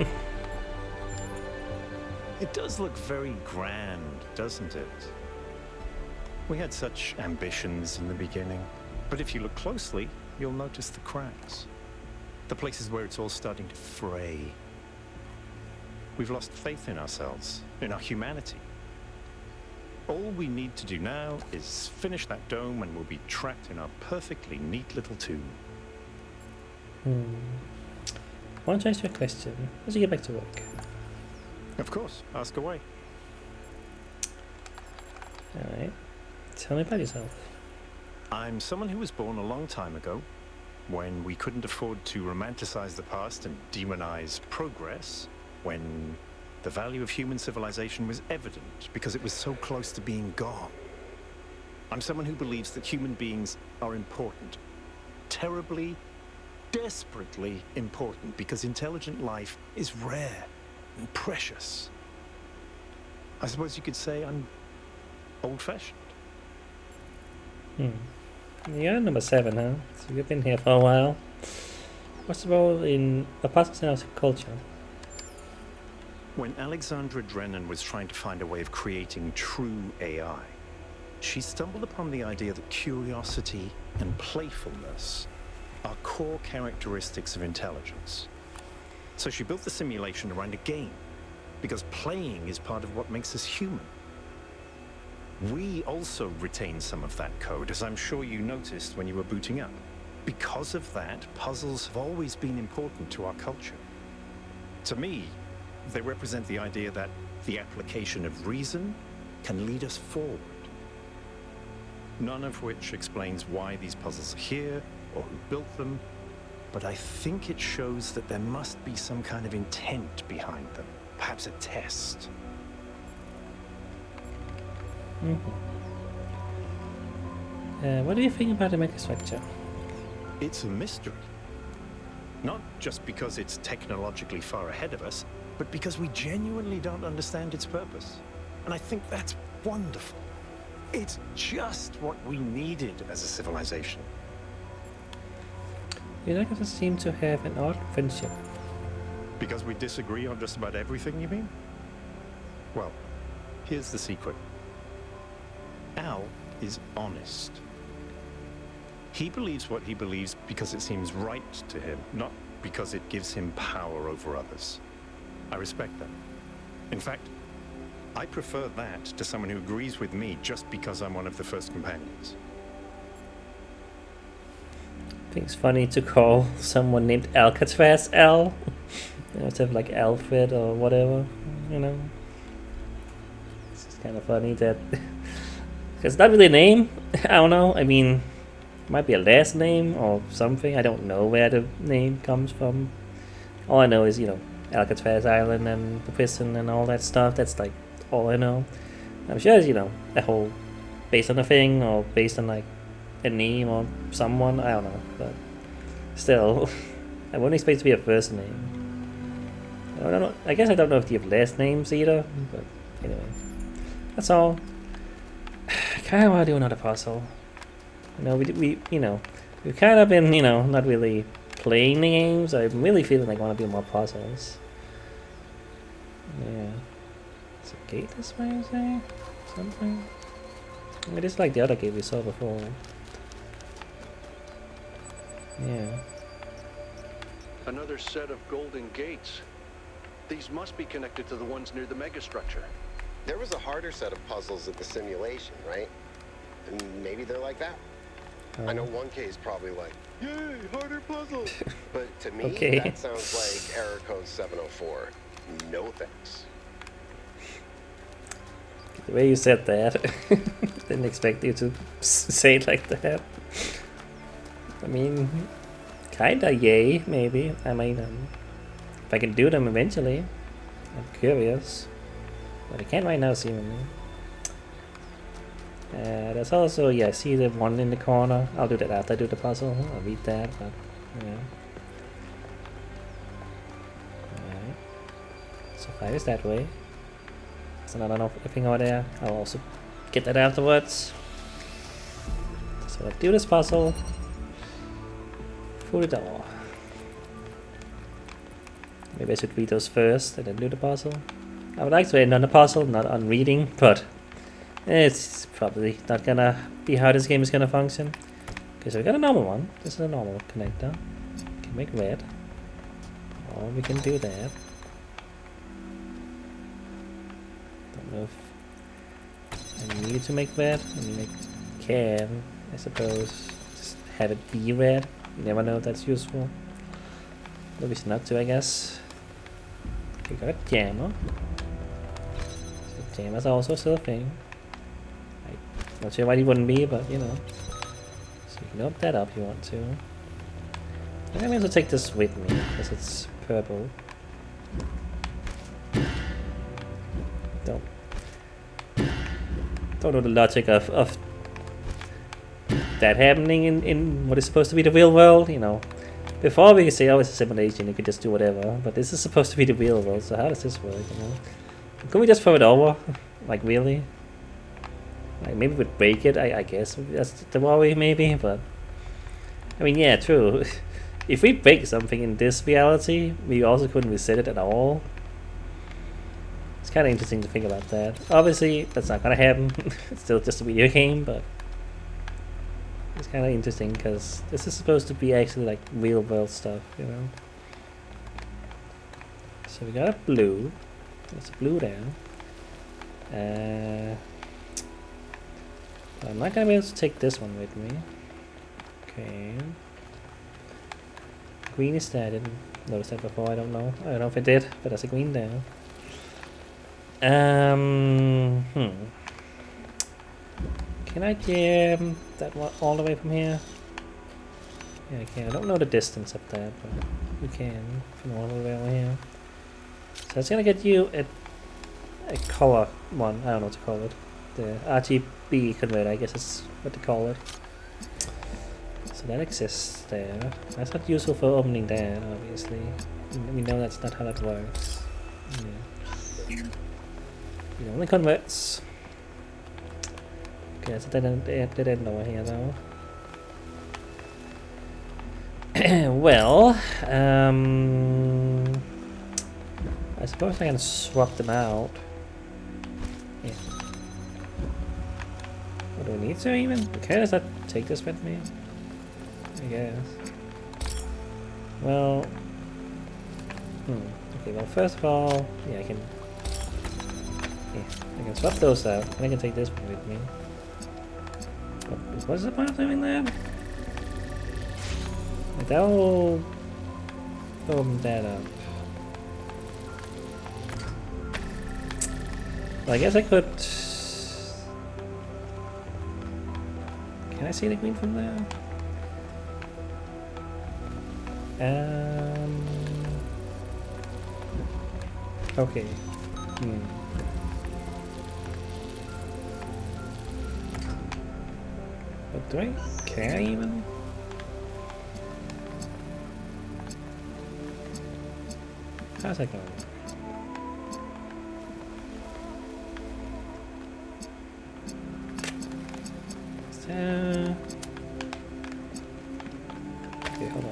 It does look very grand, doesn't it? We had such ambitions in the beginning, but if you look closely, you'll notice the cracks. The places where it's all starting to fray. We've lost faith in ourselves, in our humanity. All we need to do now is finish that dome and we'll be trapped in our perfectly neat little tomb. I want to ask you a question. As you get back to work. Of course, ask away. Alright. Tell me about yourself. I'm someone who was born a long time ago, when we couldn't afford to romanticize the past and demonize progress, when the value of human civilization was evident because it was so close to being gone. I'm someone who believes that human beings are important. Terribly, desperately important, because intelligent life is rare and precious. I suppose you could say I'm old-fashioned. You're number 7, huh? So you've been here for a while. What's the role in a partisan culture? When Alexandra Drennan was trying to find a way of creating true AI, she stumbled upon the idea that curiosity and playfulness are core characteristics of intelligence. So she built the simulation around a game, because playing is part of what makes us human. We also retain some of that code, as I'm sure you noticed when you were booting up. Because of that, puzzles have always been important to our culture. To me, they represent the idea that the application of reason can lead us forward. None of which explains why these puzzles are here, or who built them, but I think it shows that there must be some kind of intent behind them, perhaps a test. What do you think about the megastructure? It's a mystery. Not just because it's technologically far ahead of us, but because we genuinely don't understand its purpose. And I think that's wonderful. It's just what we needed as a civilization. You don't seem to have an odd friendship. Because we disagree on just about everything, you mean? Well, here's the secret. Al is honest. He believes what he believes because it seems right to him, not because it gives him power over others. I respect that. In fact, I prefer that to someone who agrees with me just because I'm one of the first companions. I think it's funny to call someone named Alcatraz Al. Instead of like Alfred or whatever, you know. It's just kind of funny that it's not really a name. I don't know. I mean, it might be a last name or something. I don't know where the name comes from. All I know is, you know, Alcatraz Island and the prison and all that stuff. That's like all I know. I'm sure it's, you know, a whole based on a thing or based on like a name or someone. I don't know, but still, I wouldn't expect it to be a first name. I don't know. I guess I don't know if you have last names either, but anyway, that's all. I kind of want to do another puzzle. You know, we've kind of been, you know, not really playing the games. I'm really feeling like I want to do more puzzles. Yeah. Is a gate this way, you say? Something? I mean, it's like the other gate we saw before. Yeah. Another set of golden gates. These must be connected to the ones near the megastructure. There was a harder set of puzzles at the simulation, right? And maybe they're like that. I know 1K is probably like, yay, harder puzzles. But to me, Okay. that sounds like error code 704. No thanks. The way you said that, didn't expect you to say it like that. I mean, kinda yay, maybe. I mean, if I can do them eventually. I'm curious. But I can't right now, seemingly. There's also, yeah, I see the one in the corner. I'll do that after I do the puzzle. I'll read that, but, yeah. Alright. So 5 is that way. There's another thing over there. I'll also get that afterwards. So I'll do this puzzle. Through the door. Maybe I should read those first and then do the puzzle. I would like to end on the puzzle, not on reading, but it's probably not gonna be how this game is gonna function. Okay, so we got a normal one. This is a normal connector. We can make red. Or we can do that. Don't know if I need to make red. I mean, I can, I suppose. Just have it be red. You never know if that's useful. Maybe it's not to, I guess. We got a jammer. So jammers are also still a thing. I'm not sure why he wouldn't be, but you know. So you can open that up if you want to. I think I'm going to take this with me, because it's purple. Don't know the logic of that happening in what is supposed to be the real world, you know. Before we could say, oh, it's a simulation, you could just do whatever, but this is supposed to be the real world, so how does this work, you know? Can we just throw it over? Like, really? Like, maybe we'd break it, I guess. That's the worry, maybe, but... I mean, yeah, true. If we break something in this reality, we also couldn't reset it at all. It's kind of interesting to think about that. Obviously, that's not gonna happen. It's still just a video game, but... It's kind of interesting because this is supposed to be actually like real world stuff, you know. So we got a blue. There's a blue there. I'm not gonna be able to take this one with me. Okay. Green is there. I didn't notice that before. I don't know. I don't know if I did, but there's a green there. Can I jam that one all the way from here? Yeah, I can. I don't know the distance of that, but you can from all the way over here. So it's gonna get you a color one. I don't know what to call it. The RGB converter, I guess is what to call it. So that exists there. That's not useful for opening that, obviously. We know that's not how that works. Yeah. It only converts. Okay, so they didn't know here though. Well, I suppose I can swap them out. Yeah. Oh, do we need to even? Okay, does that take this with me? I guess. Well. Okay, well, first of all, yeah, I can. Yeah, I can swap those out, and I can take this one with me. But what's the point of doing that? Like, that'll open that up. Well, I guess I could. Can I see the queen from there? Okay. But do I care even? How's that going? Okay, hold on.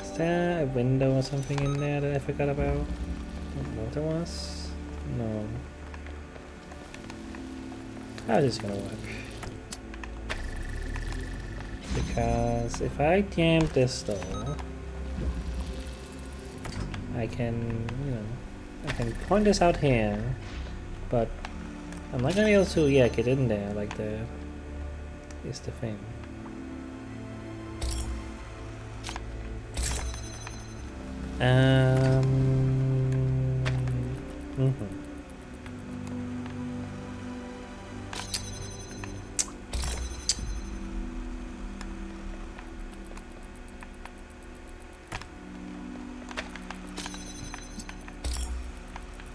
Is there a window or something in there that I forgot about? Don't know what there was. No. How is this gonna work? Because if I jam this door, I can, you know, I can point this out here, but I'm not gonna be able to, yeah, get in there like the is the thing.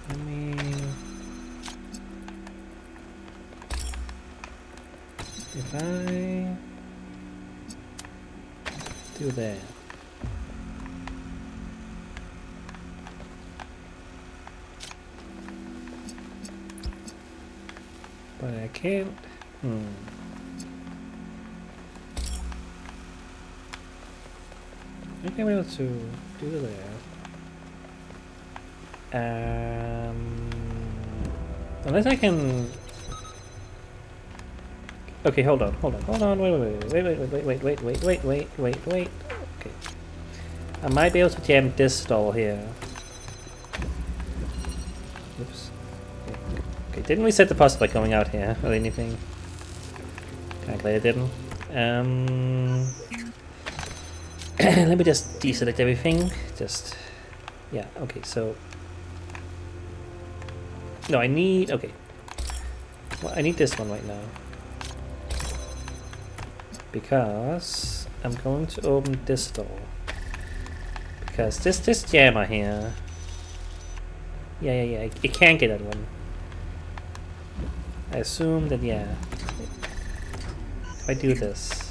Let me. If I do that. But I can't. I think I'm able to do that. Unless I can. Okay, hold on. Wait. Okay. I might be able to jam this stall here. Oops. Okay, didn't reset the puzzle by coming out here or anything. Kinda glad I didn't. Let me just deselect everything. Just, yeah, okay, so. No, I need, okay. Well, I need this one right now. Because I'm going to open this door. Because this jammer here. Yeah, it can't get that one. I assume that, yeah. If I do this,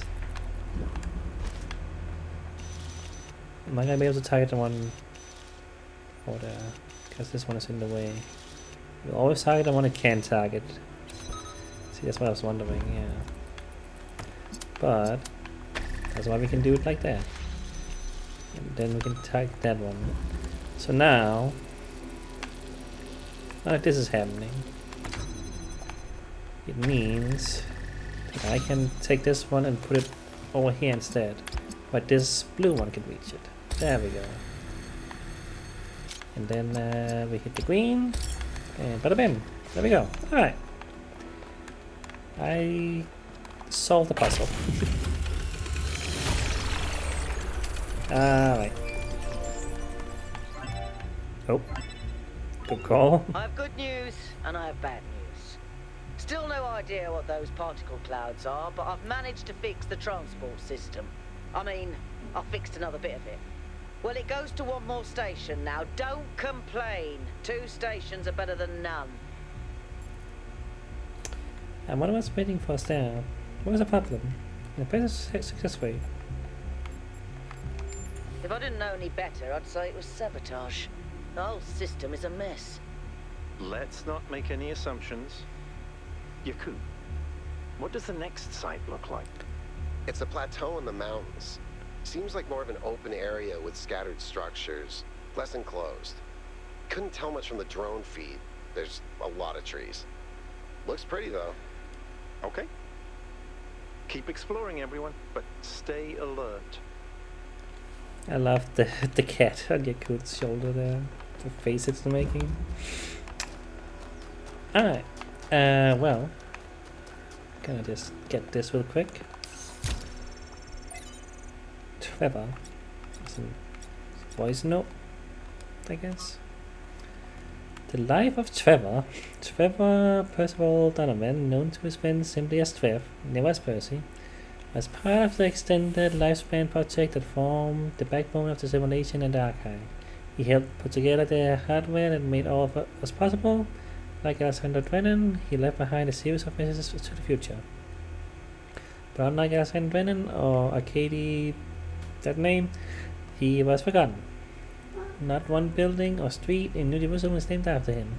am I gonna be able to target the one over there? Because this one is in the way. You'll always target the one it can target. See, that's what I was wondering, yeah. But that's why we can do it like that. And then we can target that one. So now that this is happening, it means that I can take this one and put it over here instead. But this blue one can reach it. There we go. And then we hit the green. And bada bim. There we go. Alright. I solved the puzzle. Alright. Oh. Good call. I have good news and I have bad news. Still no idea what those particle clouds are, but I've managed to fix the transport system. I mean, I've fixed another bit of it. Well, it goes to one more station now. Don't complain. 2 stations are better than none. And what was waiting for us there? What was the problem? The place is successful. If I didn't know any better, I'd say it was sabotage. The whole system is a mess. Let's not make any assumptions. Yaku, What does the next site look like? It's a plateau in the mountains. Seems like more of an open area with scattered structures, less enclosed. Couldn't tell much from the drone feed. There's a lot of trees. Looks pretty though. Okay. Keep exploring, everyone, but stay alert. I love the cat on Yakut's shoulder there. The face it's making. Alright. Well. Gonna just get this real quick. Trevor. Some voice note, I guess. The life of Trevor. Trevor Percival Donovan, known to his friends simply as Trev, never as Percy, was part of the extended lifespan project that formed the backbone of the simulation and the archive. He helped put together the hardware that made all of it was possible. Like Alexander Drennan, he left behind a series of messages to the future. But unlike Alexander Drennan or Arcady, that name, he was forgotten. Not one building or street in New Jerusalem is named after him.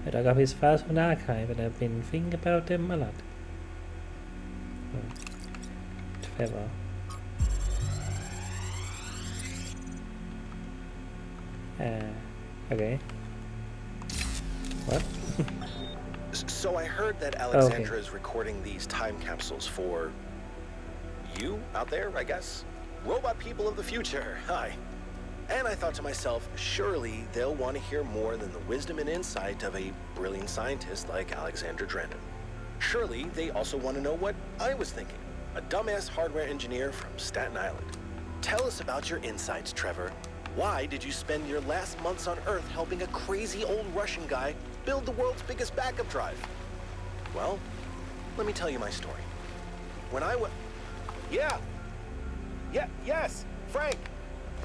I dug up his files from the archive and I've been thinking about them a lot. Trevor. Okay. What? So I heard that Alexandra is recording these time capsules for you out there, I guess? Robot people of the future, hi. And I thought to myself, surely they'll want to hear more than the wisdom and insight of a brilliant scientist like Alexander Drennan. Surely they also want to know what I was thinking, a dumbass hardware engineer from Staten Island. Tell us about your insights, Trevor. Why did you spend your last months on Earth helping a crazy old Russian guy build the world's biggest backup drive? Well, let me tell you my story. When I was... Yes, Frank!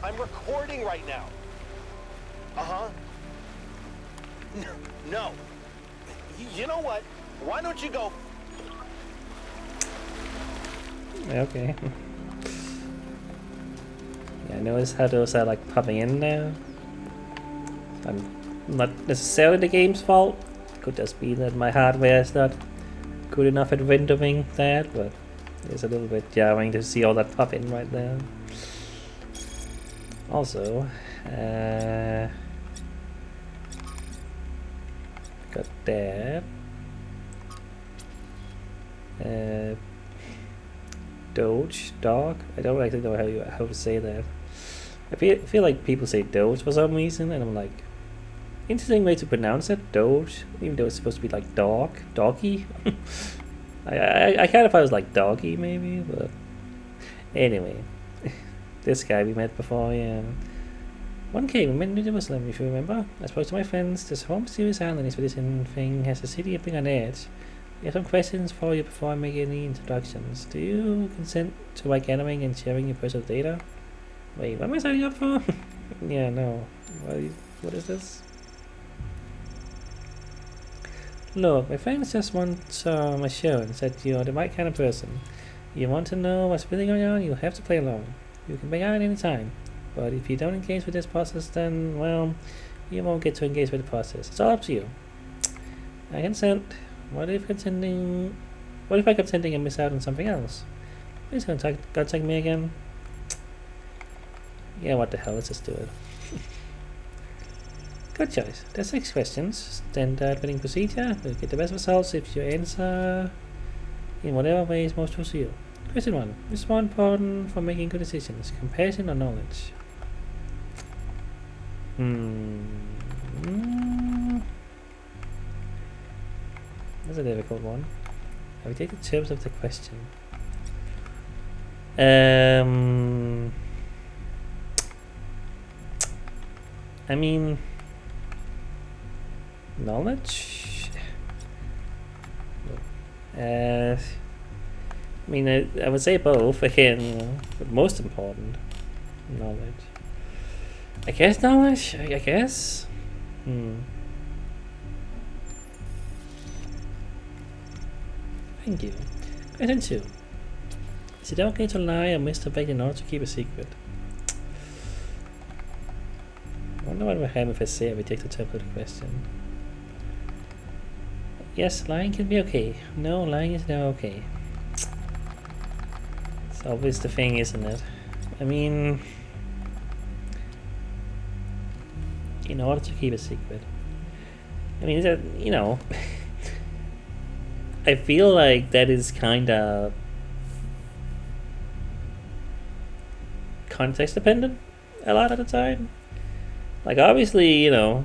I'm recording right now. Uh-huh. No. You know what? Why don't you go... Okay. Yeah, I notice how those are like popping in now. Not necessarily the game's fault. Could just be that my hardware is not good enough at rendering that, but it's a little bit jarring to see all that pop in right now. Also, got that. Dog. I don't actually know how to say that. I feel like people say Doge for some reason, and I'm like, interesting way to pronounce it, Doge, even though it's supposed to be like doggy. I kind of thought it was like doggy maybe, but anyway, this guy we met before, yeah. 1K, we met in New Jerusalem, if you remember. I spoke to my friends. This home series island expedition thing has the city up on edge. I have some questions for you before I make any introductions. Do you consent to my gathering and sharing your personal data? Wait, what am I signing up for? Yeah, no. What is this? Look, my friends just want some assurance that you're the right kind of person. You want to know what's really going on, you have to play along. You can back out any time. But if you don't engage with this process, then, well, you won't get to engage with the process. It's all up to you. I consent. What if by consenting I miss out on something else? Please contact me again. Yeah, what the hell, let's just do it. Good choice. There's 6 questions. Standard vetting procedure. You'll get the best results if you answer in whatever way is most useful to you. Question 1. Which is more important for making good decisions? Compassion or knowledge? That's a difficult one. I will take the terms of the question. I mean, knowledge. I mean, I would say both again, but most important, knowledge. I guess knowledge. I guess. Thank you. Question 2. Is it okay to lie or masturbate in order to keep a secret? I wonder what would happen if I say I would take the template of the question. Yes, lying can be okay. No, lying is not okay. It's always the thing, isn't it? I mean, in order to keep a secret. I mean, that, you know, I feel like that is kind of context dependent a lot of the time. Like, obviously, you know,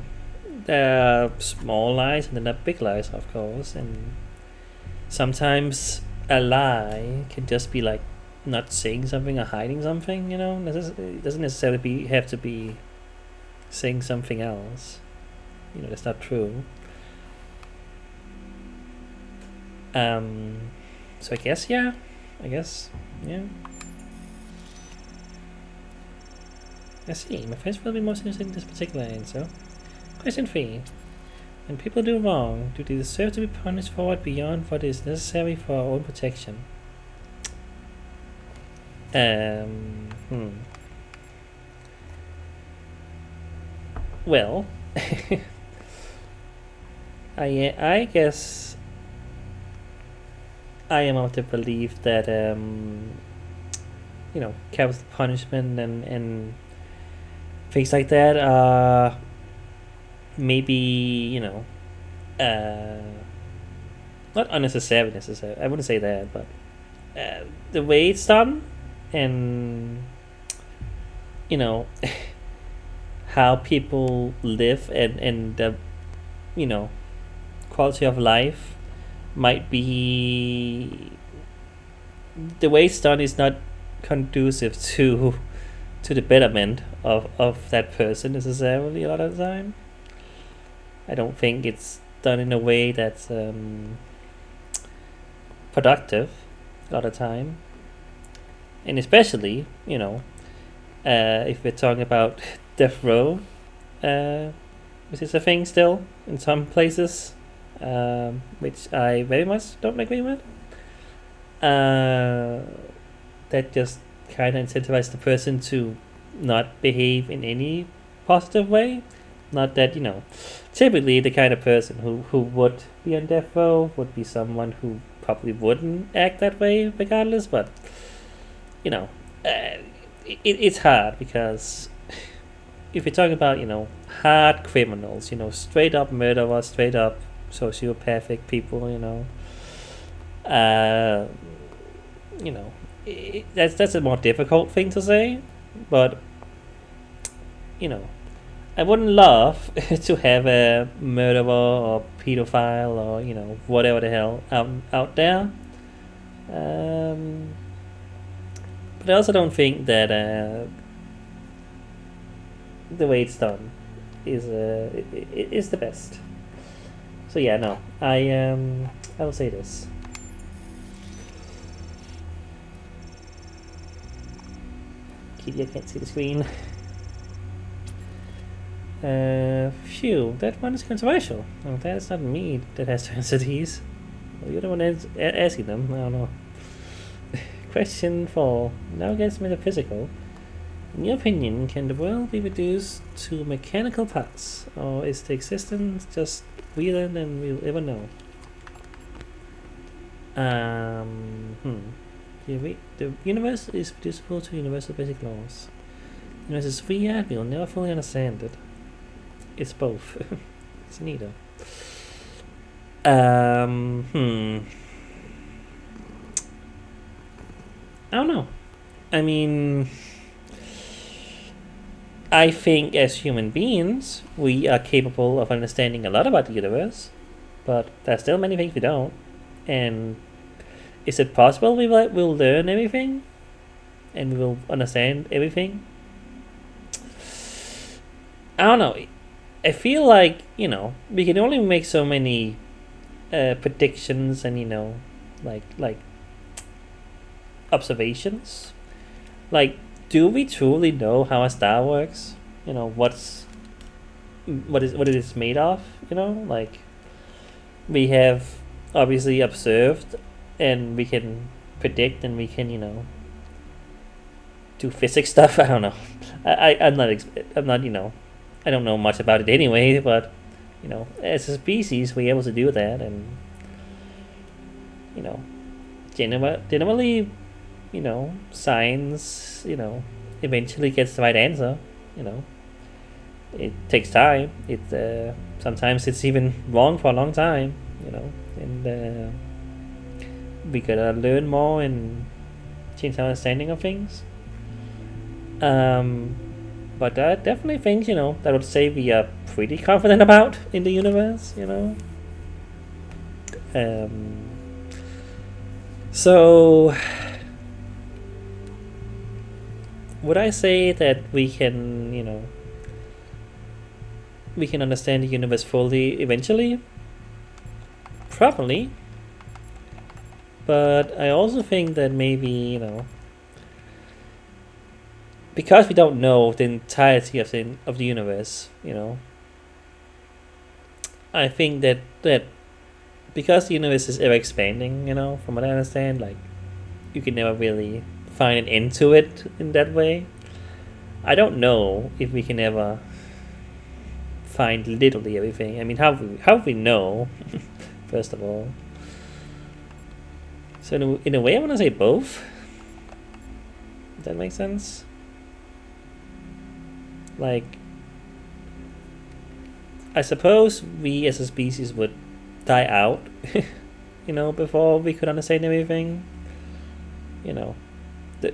there are small lies and then there are big lies, of course, and sometimes a lie can just be like not saying something or hiding something, you know. It doesn't necessarily have to be saying something else, you know, that's not true. So I guess, yeah. I see. My friends will be most interested in this particular answer. Question 3. When people do wrong, do they deserve to be punished for it beyond what is necessary for our own protection? Well, I guess I am of the belief that you know, capital punishment and things like that are maybe, you know, not unnecessary necessarily. I wouldn't say that, but the way it's done and, you know, how people live and the, you know, quality of life might be, the way it's done is not conducive to the betterment of that person necessarily a lot of the time. I don't think it's done in a way that's productive a lot of the time. And especially, you know, if we're talking about death row, which is a thing still in some places, which I very much don't agree with. That just kind of incentivizes the person to not behave in any positive way. Not that, you know, typically the kind of person who would be on death row would be someone who probably wouldn't act that way regardless, but, you know, it's hard because if you're talking about, you know, hard criminals, you know, straight up murderers, straight up sociopathic people, you know, that's a more difficult thing to say, but, you know, I wouldn't love to have a murderer or pedophile or, you know, whatever the hell out there. But I also don't think that the way it's done is the best. So yeah, no, I will say this. Kitty, I can't see the screen. Phew, that one is controversial. Oh, that's not me that has to answer these. Well, you're the one asking them. I don't know. Question 4. Now gets metaphysical. In your opinion, can the world be reduced to mechanical parts, or is the existence just weirder than we'll ever know? The universe is reducible to universal basic laws. The universe is weird, we'll never fully understand it. It's both. It's neither. I don't know. I mean, I think as human beings, we are capable of understanding a lot about the universe, but there's still many things we don't. And is it possible we'll learn everything and we will understand everything? I don't know. I feel like, you know, we can only make so many predictions and, you know, like observations. Like, do we truly know how a star works? You know, what it is made of? You know, like, we have obviously observed and we can predict and we can, you know, do physics stuff. I don't know. I'm not, you know, I don't know much about it anyway, but, you know, as a species, we're able to do that, and, you know, generally, you know, science, you know, eventually gets the right answer. You know, it takes time. Sometimes it's even wrong for a long time. You know, and we gotta learn more and change our understanding of things. But there are definitely things, you know, that I would say we are pretty confident about in the universe, you know. So would I say that we can, you know, we can understand the universe fully eventually? Probably. But I also think that maybe, you know, because we don't know the entirety of the universe, you know, I think that because the universe is ever expanding, you know, from what I understand, like, you can never really find an end to it in that way. I don't know if we can ever find literally everything. I mean, how we know, first of all. So in a way, I want to say both. Does that make sense? Like, I suppose we as a species would die out, you know, before we could understand everything. You know,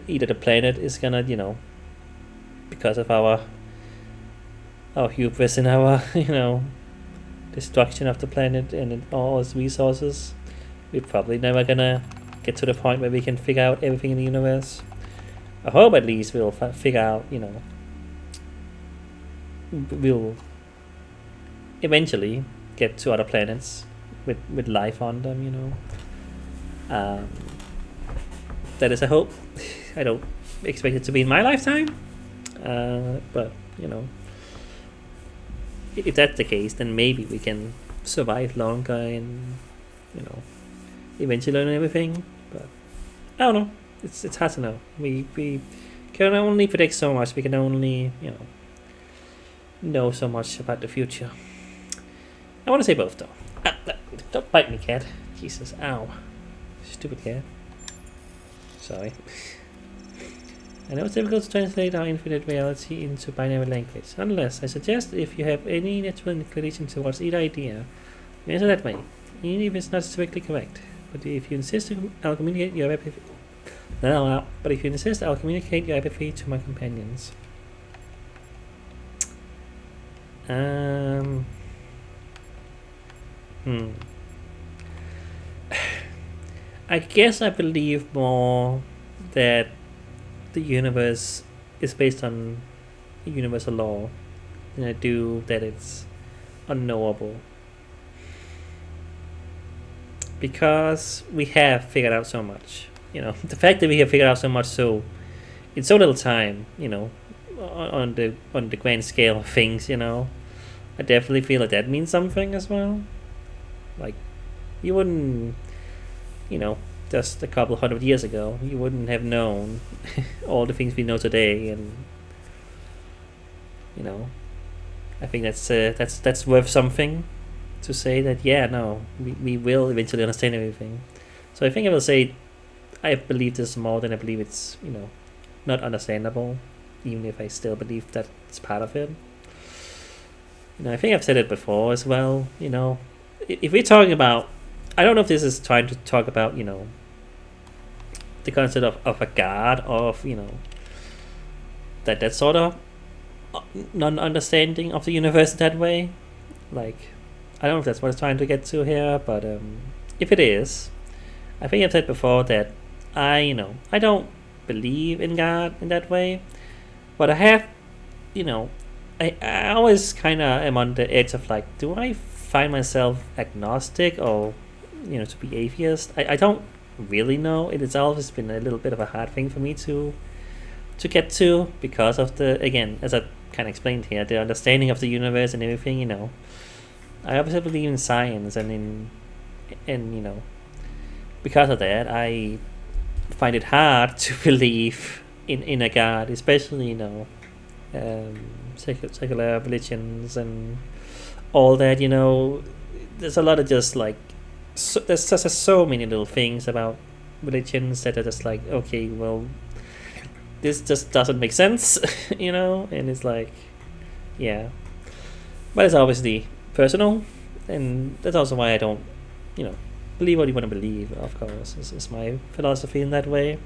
either the planet is gonna, you know, because of our hubris and our, you know, destruction of the planet and all its resources, we're probably never gonna get to the point where we can figure out everything in the universe. I hope at least we'll figure out, you know, we'll eventually get to other planets with life on them, you know. That is a hope. I don't expect it to be in my lifetime, but, you know, if that's the case, then maybe we can survive longer and, you know, eventually learn everything. But I don't know. It's hard to know. We can only predict so much. We can only, you know so much about the future. I want to say both, though. Don't bite me, cat. Jesus, ow. Stupid cat. Sorry. I know it's difficult to translate our infinite reality into binary language. Nonetheless, I suggest if you have any natural inclination towards either idea, you answer that way, even if it's not strictly correct. But if you insist, I'll communicate your apathy. But if you insist, I'll communicate your apathy to my companions. I guess I believe more that the universe is based on universal law than I do that it's unknowable. Because we have figured out so much. You know, the fact that we have figured out so much in so little time, you know, on the grand scale of things, you know, I definitely feel that means something as well. Like, you wouldn't, you know, just a couple 100 years ago, you wouldn't have known all the things we know today, and, you know, I think that's worth something to say that, yeah, no, we will eventually understand everything. So I think I will say I believe this more than I believe it's, you know, not understandable, even if I still believe that it's part of it. You know, I think I've said it before as well, you know, if we're talking about, I don't know if this is trying to talk about, you know, the concept of a god, of, you know, that sort of non-understanding of the universe that way. Like, I don't know if that's what it's trying to get to here, but if it is, I think I've said before that I don't believe in God in that way, but I have, you know, I always kind of am on the edge of, like, do I find myself agnostic or, you know, to be atheist? I don't really know. It's always been a little bit of a hard thing for me to get to, because of the, again, as I kind of explained here, the understanding of the universe and everything, you know. I obviously believe in science and you know, because of that, I find it hard to believe in a God, especially, you know, secular religions and all that, you know. There's a lot of just, like, there's just so many little things about religions that are just like, okay, well, this just doesn't make sense, you know, and it's like, yeah. But it's obviously personal, and that's also why I don't, you know, believe what you want to believe, of course. This is my philosophy in that way.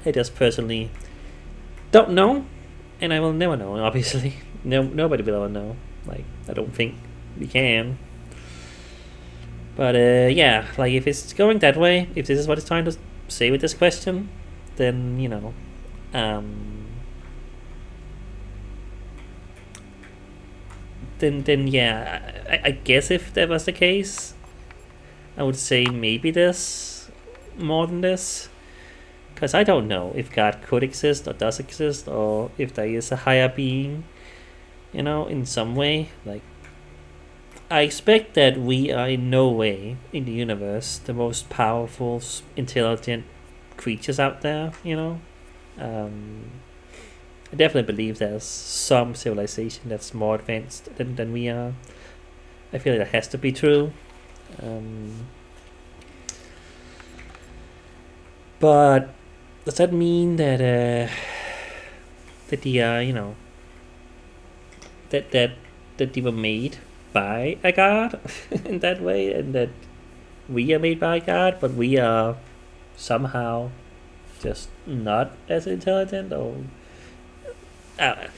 I just personally don't know, and I will never know, obviously. Nobody will ever know. Like, I don't think we can. But, yeah, like, if it's going that way, if this is what it's trying to say with this question, then, you know, then yeah, I guess if that was the case, I would say maybe this more than this. Because I don't know if God could exist or does exist, or if there is a higher being, you know, in some way. Like, I expect that we are in no way in the universe the most powerful, intelligent creatures out there, you know. I definitely believe there's some civilization that's more advanced than we are. I feel like that has to be true. But does that mean that that the you know, that they were made by a god in that way, and that we are made by God, but we are somehow just not as intelligent? Or I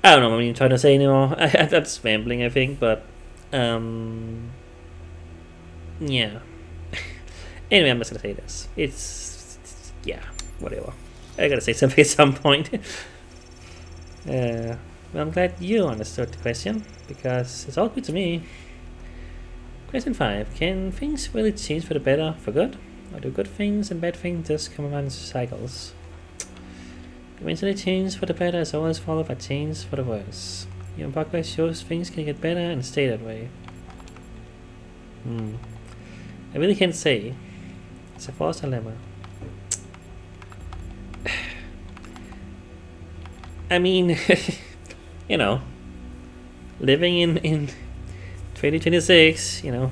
don't know what I'm trying to say anymore. I'm just rambling, I think, but yeah. Anyway, I'm just gonna say this. It's yeah, whatever. I gotta say something at some point. Well, I'm glad you understood the question, because it's all good to me. Question 5. Can things really change for the better, for good? Or do good things and bad things just come around in cycles? Eventually change for the better is always followed by change for the worse. Your progress shows things can get better and stay that way. I really can't say. It's a false dilemma. I mean, you know, living in 2026, you know,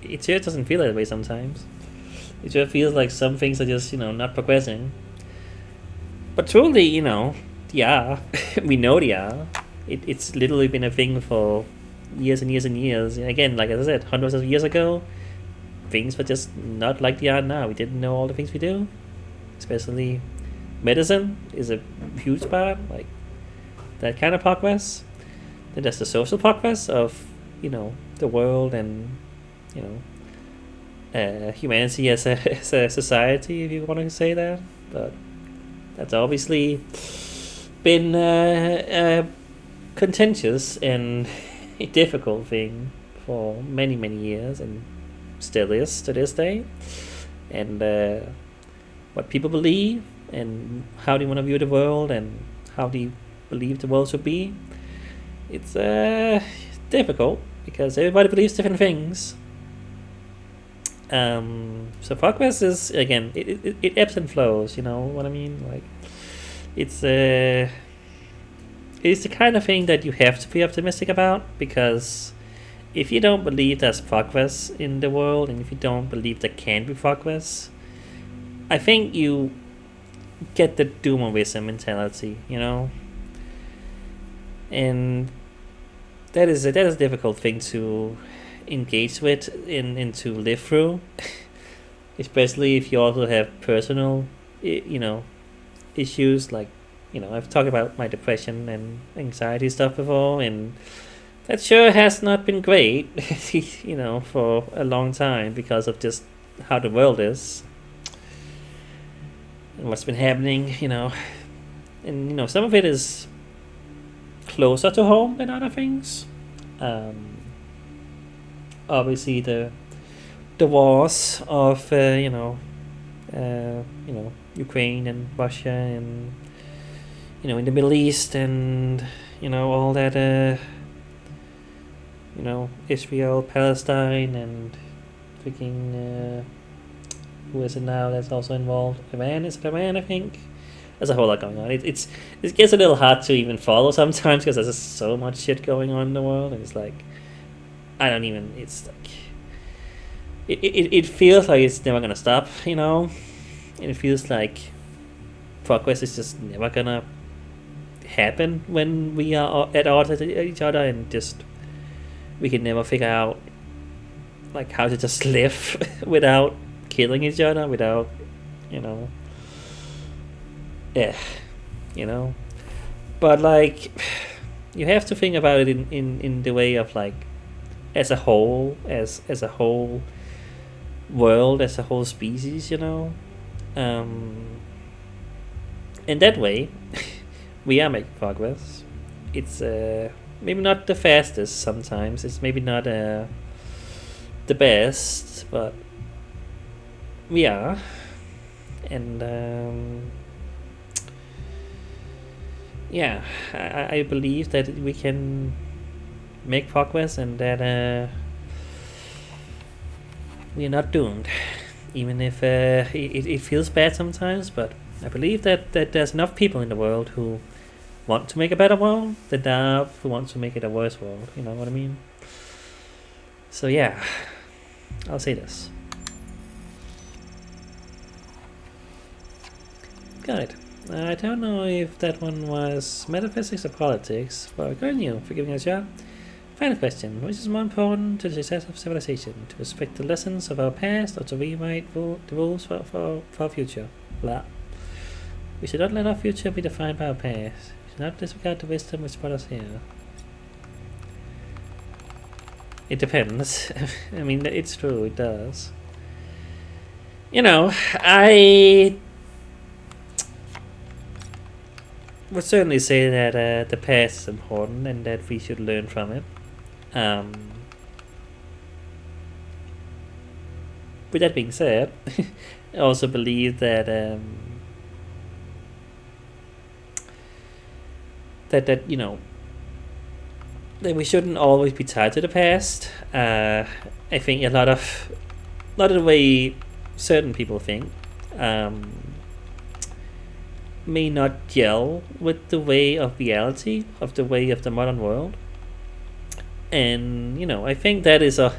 it just doesn't feel that way sometimes. It just feels like some things are just, you know, not progressing. But truly, you know, they are. We know they are. It's literally been a thing for years and years and years. Again, like I said, hundreds of years ago, things were just not like they are now. We didn't know all the things we do. Especially medicine is a huge part, like that kind of progress. Then there's the social progress of, you know, the world and, you know, humanity as a society, if you want to say that. But that's obviously been a contentious and a difficult thing for many, many years, and still is to this day. And what people believe and how they want to view the world and how they believe the world should be, it's difficult because everybody believes different things. So progress is, again, it ebbs and flows, you know what I mean? Like, it's the kind of thing that you have to be optimistic about, because if you don't believe there's progress in the world, and if you don't believe there can be progress, I think you get the doomerism mentality, you know? And that is a difficult thing to engage with and to live through, especially if you also have personal, you know, issues. Like, you know, I've talked about my depression and anxiety stuff before, and that sure has not been great, you know, for a long time, because of just how the world is and what's been happening, you know. And, you know, some of it is closer to home than other things. Obviously the wars of you know, Ukraine and Russia, and, you know, in the Middle East, and, you know, all that, you know, Israel, Palestine, and freaking who is it now that's also involved? Iran? Is it Iran? I think there's a whole lot going on. It gets a little hard to even follow sometimes, because there's just so much shit going on in the world, and it's like, I don't even. It's like, it feels like it's never gonna stop, you know, and it feels like progress is just never gonna happen when we are at odds with each other, and just we can never figure out like how to just live without killing each other, without, you know, you know. But like, you have to think about it in the way of like, as a whole, as a whole world, as a whole species, you know. In that way, we are making progress. It's maybe not the fastest sometimes. It's maybe not the best, but we are. And yeah, I believe that we can make progress, and that we're not doomed, even if it feels bad sometimes. But I believe that there's enough people in the world who want to make a better world than there are who want to make it a worse world. You know what I mean? So yeah, I'll say this. Got it. I don't know if that one was metaphysics or politics, but good on you for giving us a shot. Final question: which is more important to the success of civilization? To respect the lessons of our past, or to rewrite the rules for our future? Blah. We should not let our future be defined by our past. We should not disregard the wisdom which brought us here. It depends. I mean, it's true, it does. You know, I would certainly say that the past is important and that we should learn from it. With that being said, I also believe that that you know, that we shouldn't always be tied to the past. I think a lot of the way certain people think may not gel with the way of reality, of the way of the modern world. And you know, I think that is a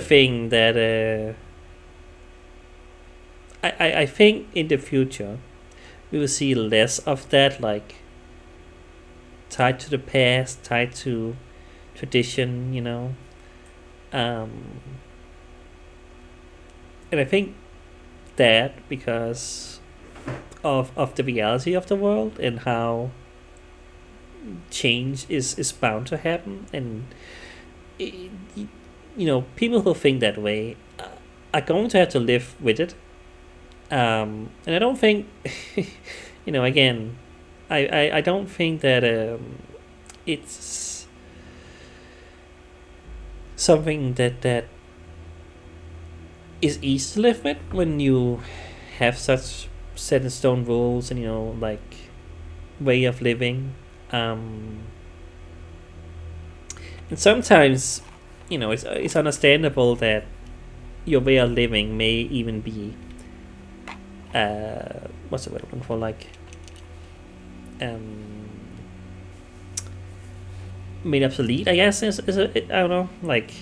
thing that I think in the future we will see less of that, like tied to the past, tied to tradition, you know. And I think that because of the reality of the world and how change is bound to happen, and you know, people who think that way are going to have to live with it. And I don't think you know, again, I don't think that it's something that is easy to live with when you have such set in stone rules and, you know, like way of living. And sometimes, you know, it's understandable that your way of living may even be what's the word I'm looking for, like made obsolete, I guess. Is it, I don't know, like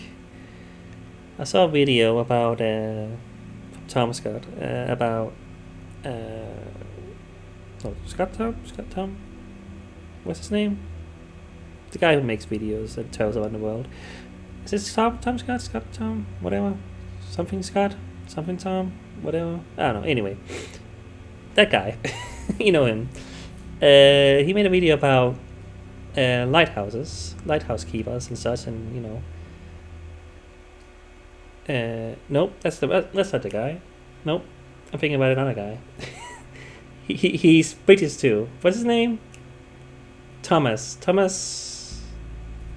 I saw a video about from Tom Scott about Scott Tom, what's his name, the guy who makes videos and tells around the world. Is it Tom Scott Tom whatever, something Scott something Tom whatever, I don't know. Anyway, that guy, you know him. He made a video about lighthouse keepers and such, and you know, nope, that's not the guy. Nope, I'm thinking about another guy. He's British too. What's his name? Thomas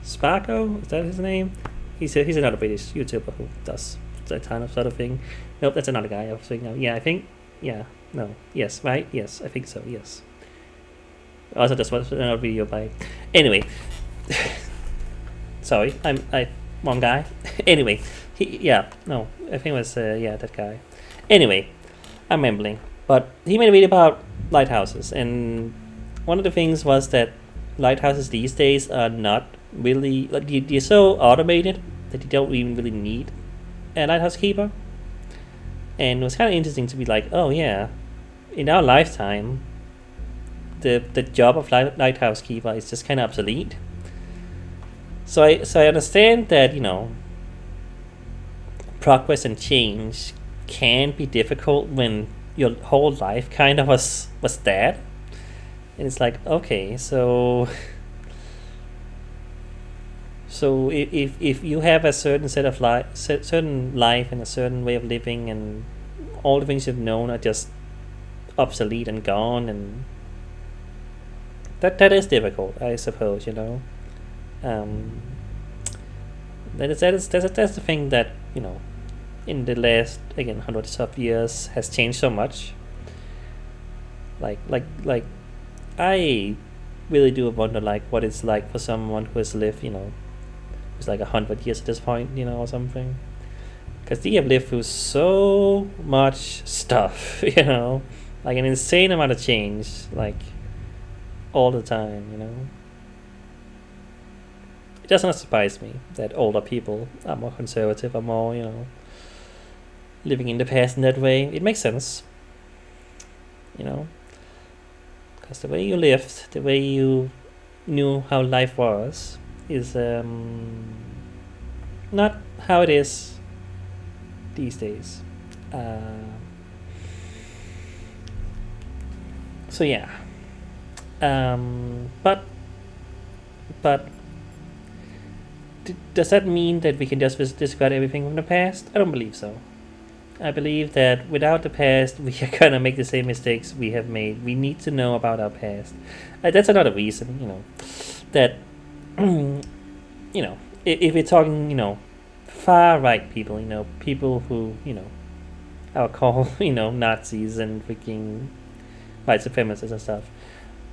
Sparko, is that his name? He's another British YouTuber who does that kind of sort of thing. Nope, that's another guy I was thinking of. Yeah, I think. Yeah, no, yes, right, yes, I think so. Yes. Also, just watched another video by. Anyway, sorry, I wrong guy. Anyway, I think it was that guy. Anyway, I'm rambling, but he made a video about lighthouses, and one of the things was that lighthouses these days are not really, like, they're so automated that you don't even really need a lighthouse keeper, and it was kind of interesting to be like, oh yeah, in our lifetime, the job of lighthouse keeper is just kind of obsolete. So I understand that, you know, progress and change can be difficult when your whole life kind of was dead, and it's like, okay, so if you have a certain set of certain life and a certain way of living, and all the things you've known are just obsolete and gone, and that is difficult, I suppose, you know. That's the thing that, you know, in the last, again, hundreds of years has changed so much. Like I really do wonder, like, what it's like for someone who has lived, you know, who's like 100 years at this point, you know, or something, because they have lived through so much stuff, you know, like an insane amount of change, like all the time, you know. It does not surprise me that older people are more conservative, or more, you know, living in the past in that way. It makes sense, you know, because the way you lived, the way you knew how life was, is not how it is these days. So yeah, but does that mean that we can just discard everything from the past? I don't believe so. I believe that without the past, we are gonna make the same mistakes we have made. We need to know about our past. That's another reason, you know, that you know, if we're talking, you know, far right people, you know, people who, you know, I would call, you know, Nazis and freaking white supremacists and stuff,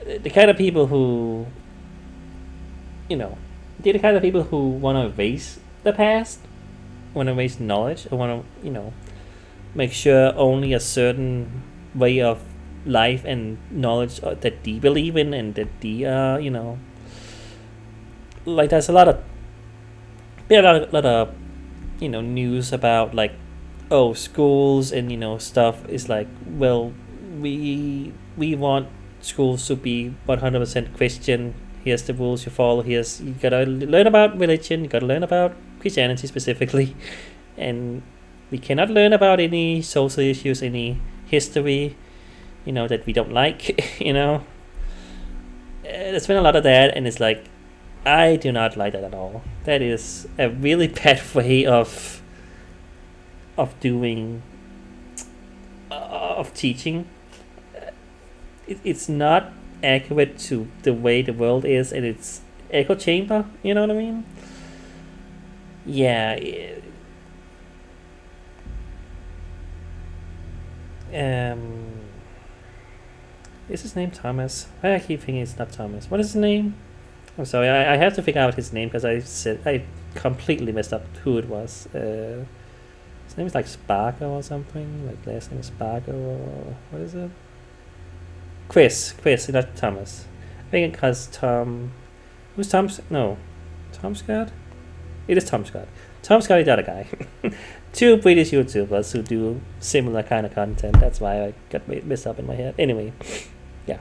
the kind of people who, you know, they're the kind of people who want to erase the past, want to erase knowledge, or want to, you know, make sure only a certain way of life and knowledge that they believe in, and that they are, you know, like there's a lot of you know, news about, like, oh, schools and, you know, stuff is like, well, we want schools to be 100% Christian. Here's the rules you follow. You gotta learn about religion. You gotta learn about Christianity specifically, and we cannot learn about any social issues, any history, you know, that we don't like. You know, there's been a lot of that, and it's like, I do not like that at all. That is a really bad way of doing, of teaching. It's not accurate to the way the world is, and it's echo chamber, you know what I mean? Yeah. Is his name Thomas? I keep thinking it's not Thomas. What is his name? I'm sorry, I have to figure out his name, because I completely messed up who it was. His name is like Sparker or something, like last name is Sparker, or what is it? Chris, not Thomas. I think because Tom... Who's Tom? No. Tom Scott? It is Tom Scott. Tom Scott is the other guy. Two British YouTubers who do similar kind of content. That's why I got messed up in my head. Anyway, yeah.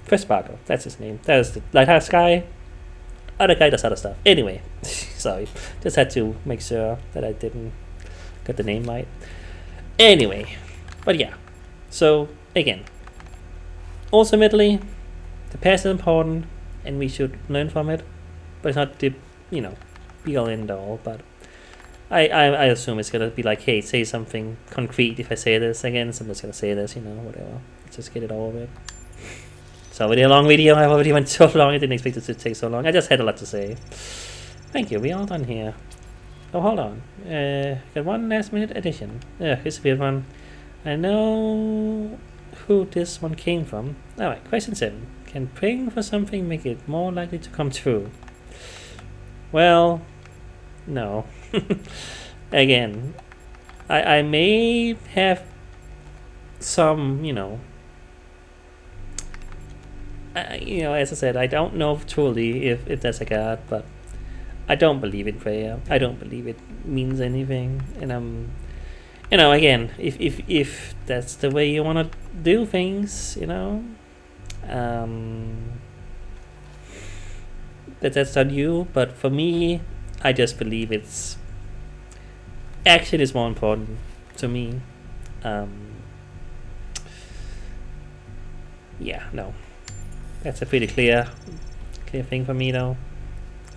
Chris Barker, that's his name. That was the lighthouse guy. Other guy does other stuff. Anyway, sorry. Just had to make sure that I didn't get the name right. Anyway, but yeah. So, again, ultimately, the past is important, and we should learn from it, but it's not the, you know, be all end all. But I assume it's gonna be like, hey, say something concrete. If I say this again, someone's gonna say this, you know, whatever. Let's just get it over with. It's already a long video. I already went so long. I didn't expect it to take so long. I just had a lot to say. Thank you. We all done here. Oh, hold on. Got one last minute addition. Here's a weird one. I know who this one came from. Alright, question 7. Can praying for something make it more likely to come true? Well, no. Again, I may have some, you know, as I said, I don't know truly if that's a god, but I don't believe in prayer. I don't believe it means anything. And you know, again, if that's the way you want to do things, you know, that's on you. But for me, I just believe it's action is more important to me. Yeah, no, that's a pretty clear thing for me, though.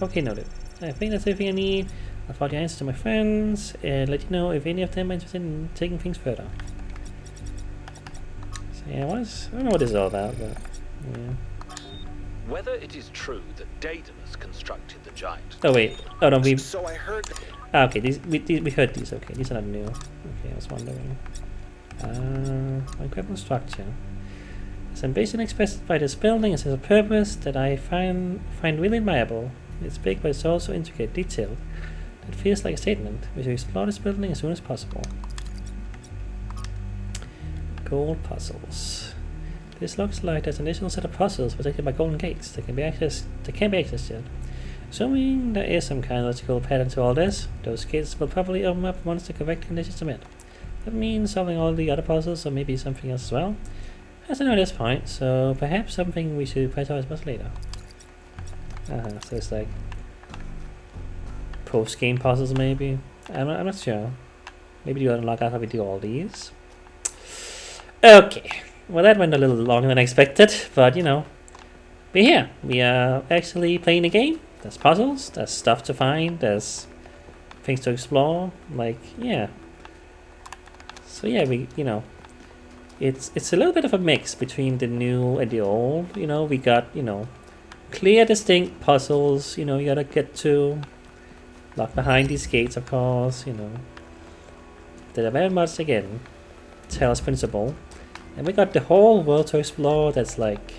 Okay, noted. I think that's everything I need. I'll forward your answers to my friends and let you know if any of them are interested in taking things further. So yeah, I don't know what this is all about, but yeah. Whether it is true that Daedalus constructed the giant. Oh wait, oh no, So I heard. okay, we heard these. Okay, these are not new. Okay, I was wondering. Incredible structure. As ambition expressed by this building is a purpose that I find really admirable. It's big, but it's also intricate, detailed. It feels like a statement. We should explore this building as soon as possible. Gold puzzles. This looks like there's an additional set of puzzles protected by golden gates that can't be accessed yet. Assuming there is some kind of logical pattern to all this, those gates will probably open up once the correct conditions are met. That means solving all the other puzzles, or maybe something else as well. As I know at this point, so perhaps something we should prioritize much later. So it's like post-game puzzles, maybe. I'm not sure. Maybe you unlock after we do all these. Okay, well that went a little longer than I expected, but you know, we're here. We are actually playing the game. There's puzzles, there's stuff to find, there's things to explore. Like, yeah. So yeah, it's a little bit of a mix between the new and the old. You know, we got, you know, clear, distinct puzzles, you know, you gotta get to. Lock behind these gates, of course, you know. That are very much, again, Talos principle. And we got the whole world to explore that's like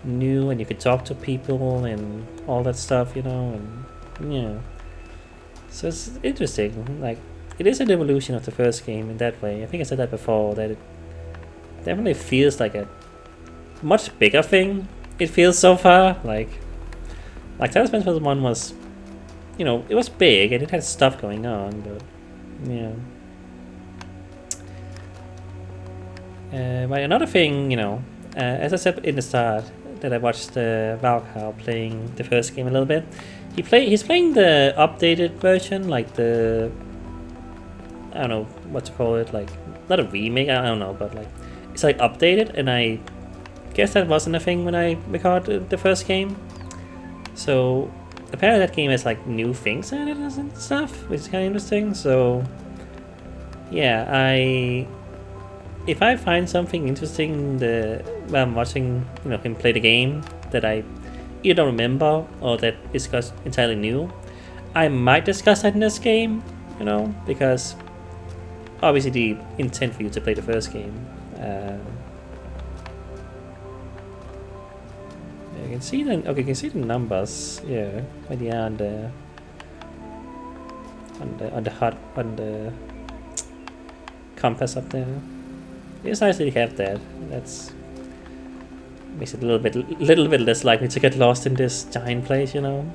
new, and you could talk to people and all that stuff, you know, and yeah. So it's interesting. Like, it is an evolution of the first game in that way. I think I said that before, that it definitely feels like a much bigger thing. It feels so far like Talos Principle 1 was, you know, it was big and it had stuff going on, but yeah. But another thing, you know, as I said in the start, that I watched Valkar playing the first game a little bit. He's playing the updated version, like the, I don't know what to call it, like not a remake, I don't know, but like it's like updated, and I guess that wasn't a thing when I recorded the first game. So apparently that game has like new things in it and stuff, which is kind of interesting. So yeah, if I find something interesting while I'm watching, you know, him play the game that I either don't remember or that is entirely new, I might discuss that in this game, you know, because obviously the intent for you to play the first game. You can see the you can see the numbers, yeah, when they are on the compass up there. It's nice that you have that. That's makes it a little bit less likely to get lost in this giant place, you know.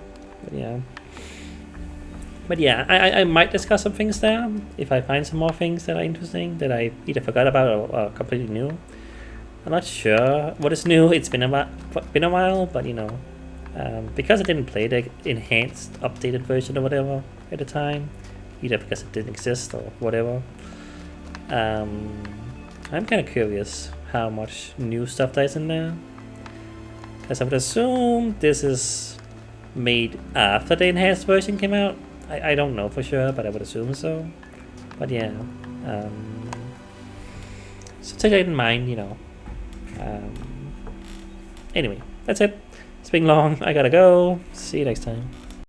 But yeah, I might discuss some things there if I find some more things that are interesting that I either forgot about or completely new. I'm not sure what is new. It's been a while, but you know, because I didn't play the enhanced, updated version or whatever at the time, either because it didn't exist or whatever. I'm kind of curious how much new stuff there is in there, because I would assume this is made after the enhanced version came out. I don't know for sure, but I would assume so. But yeah, so take that in mind, you know. Anyway, that's it. It's been long. I gotta go. See you next time.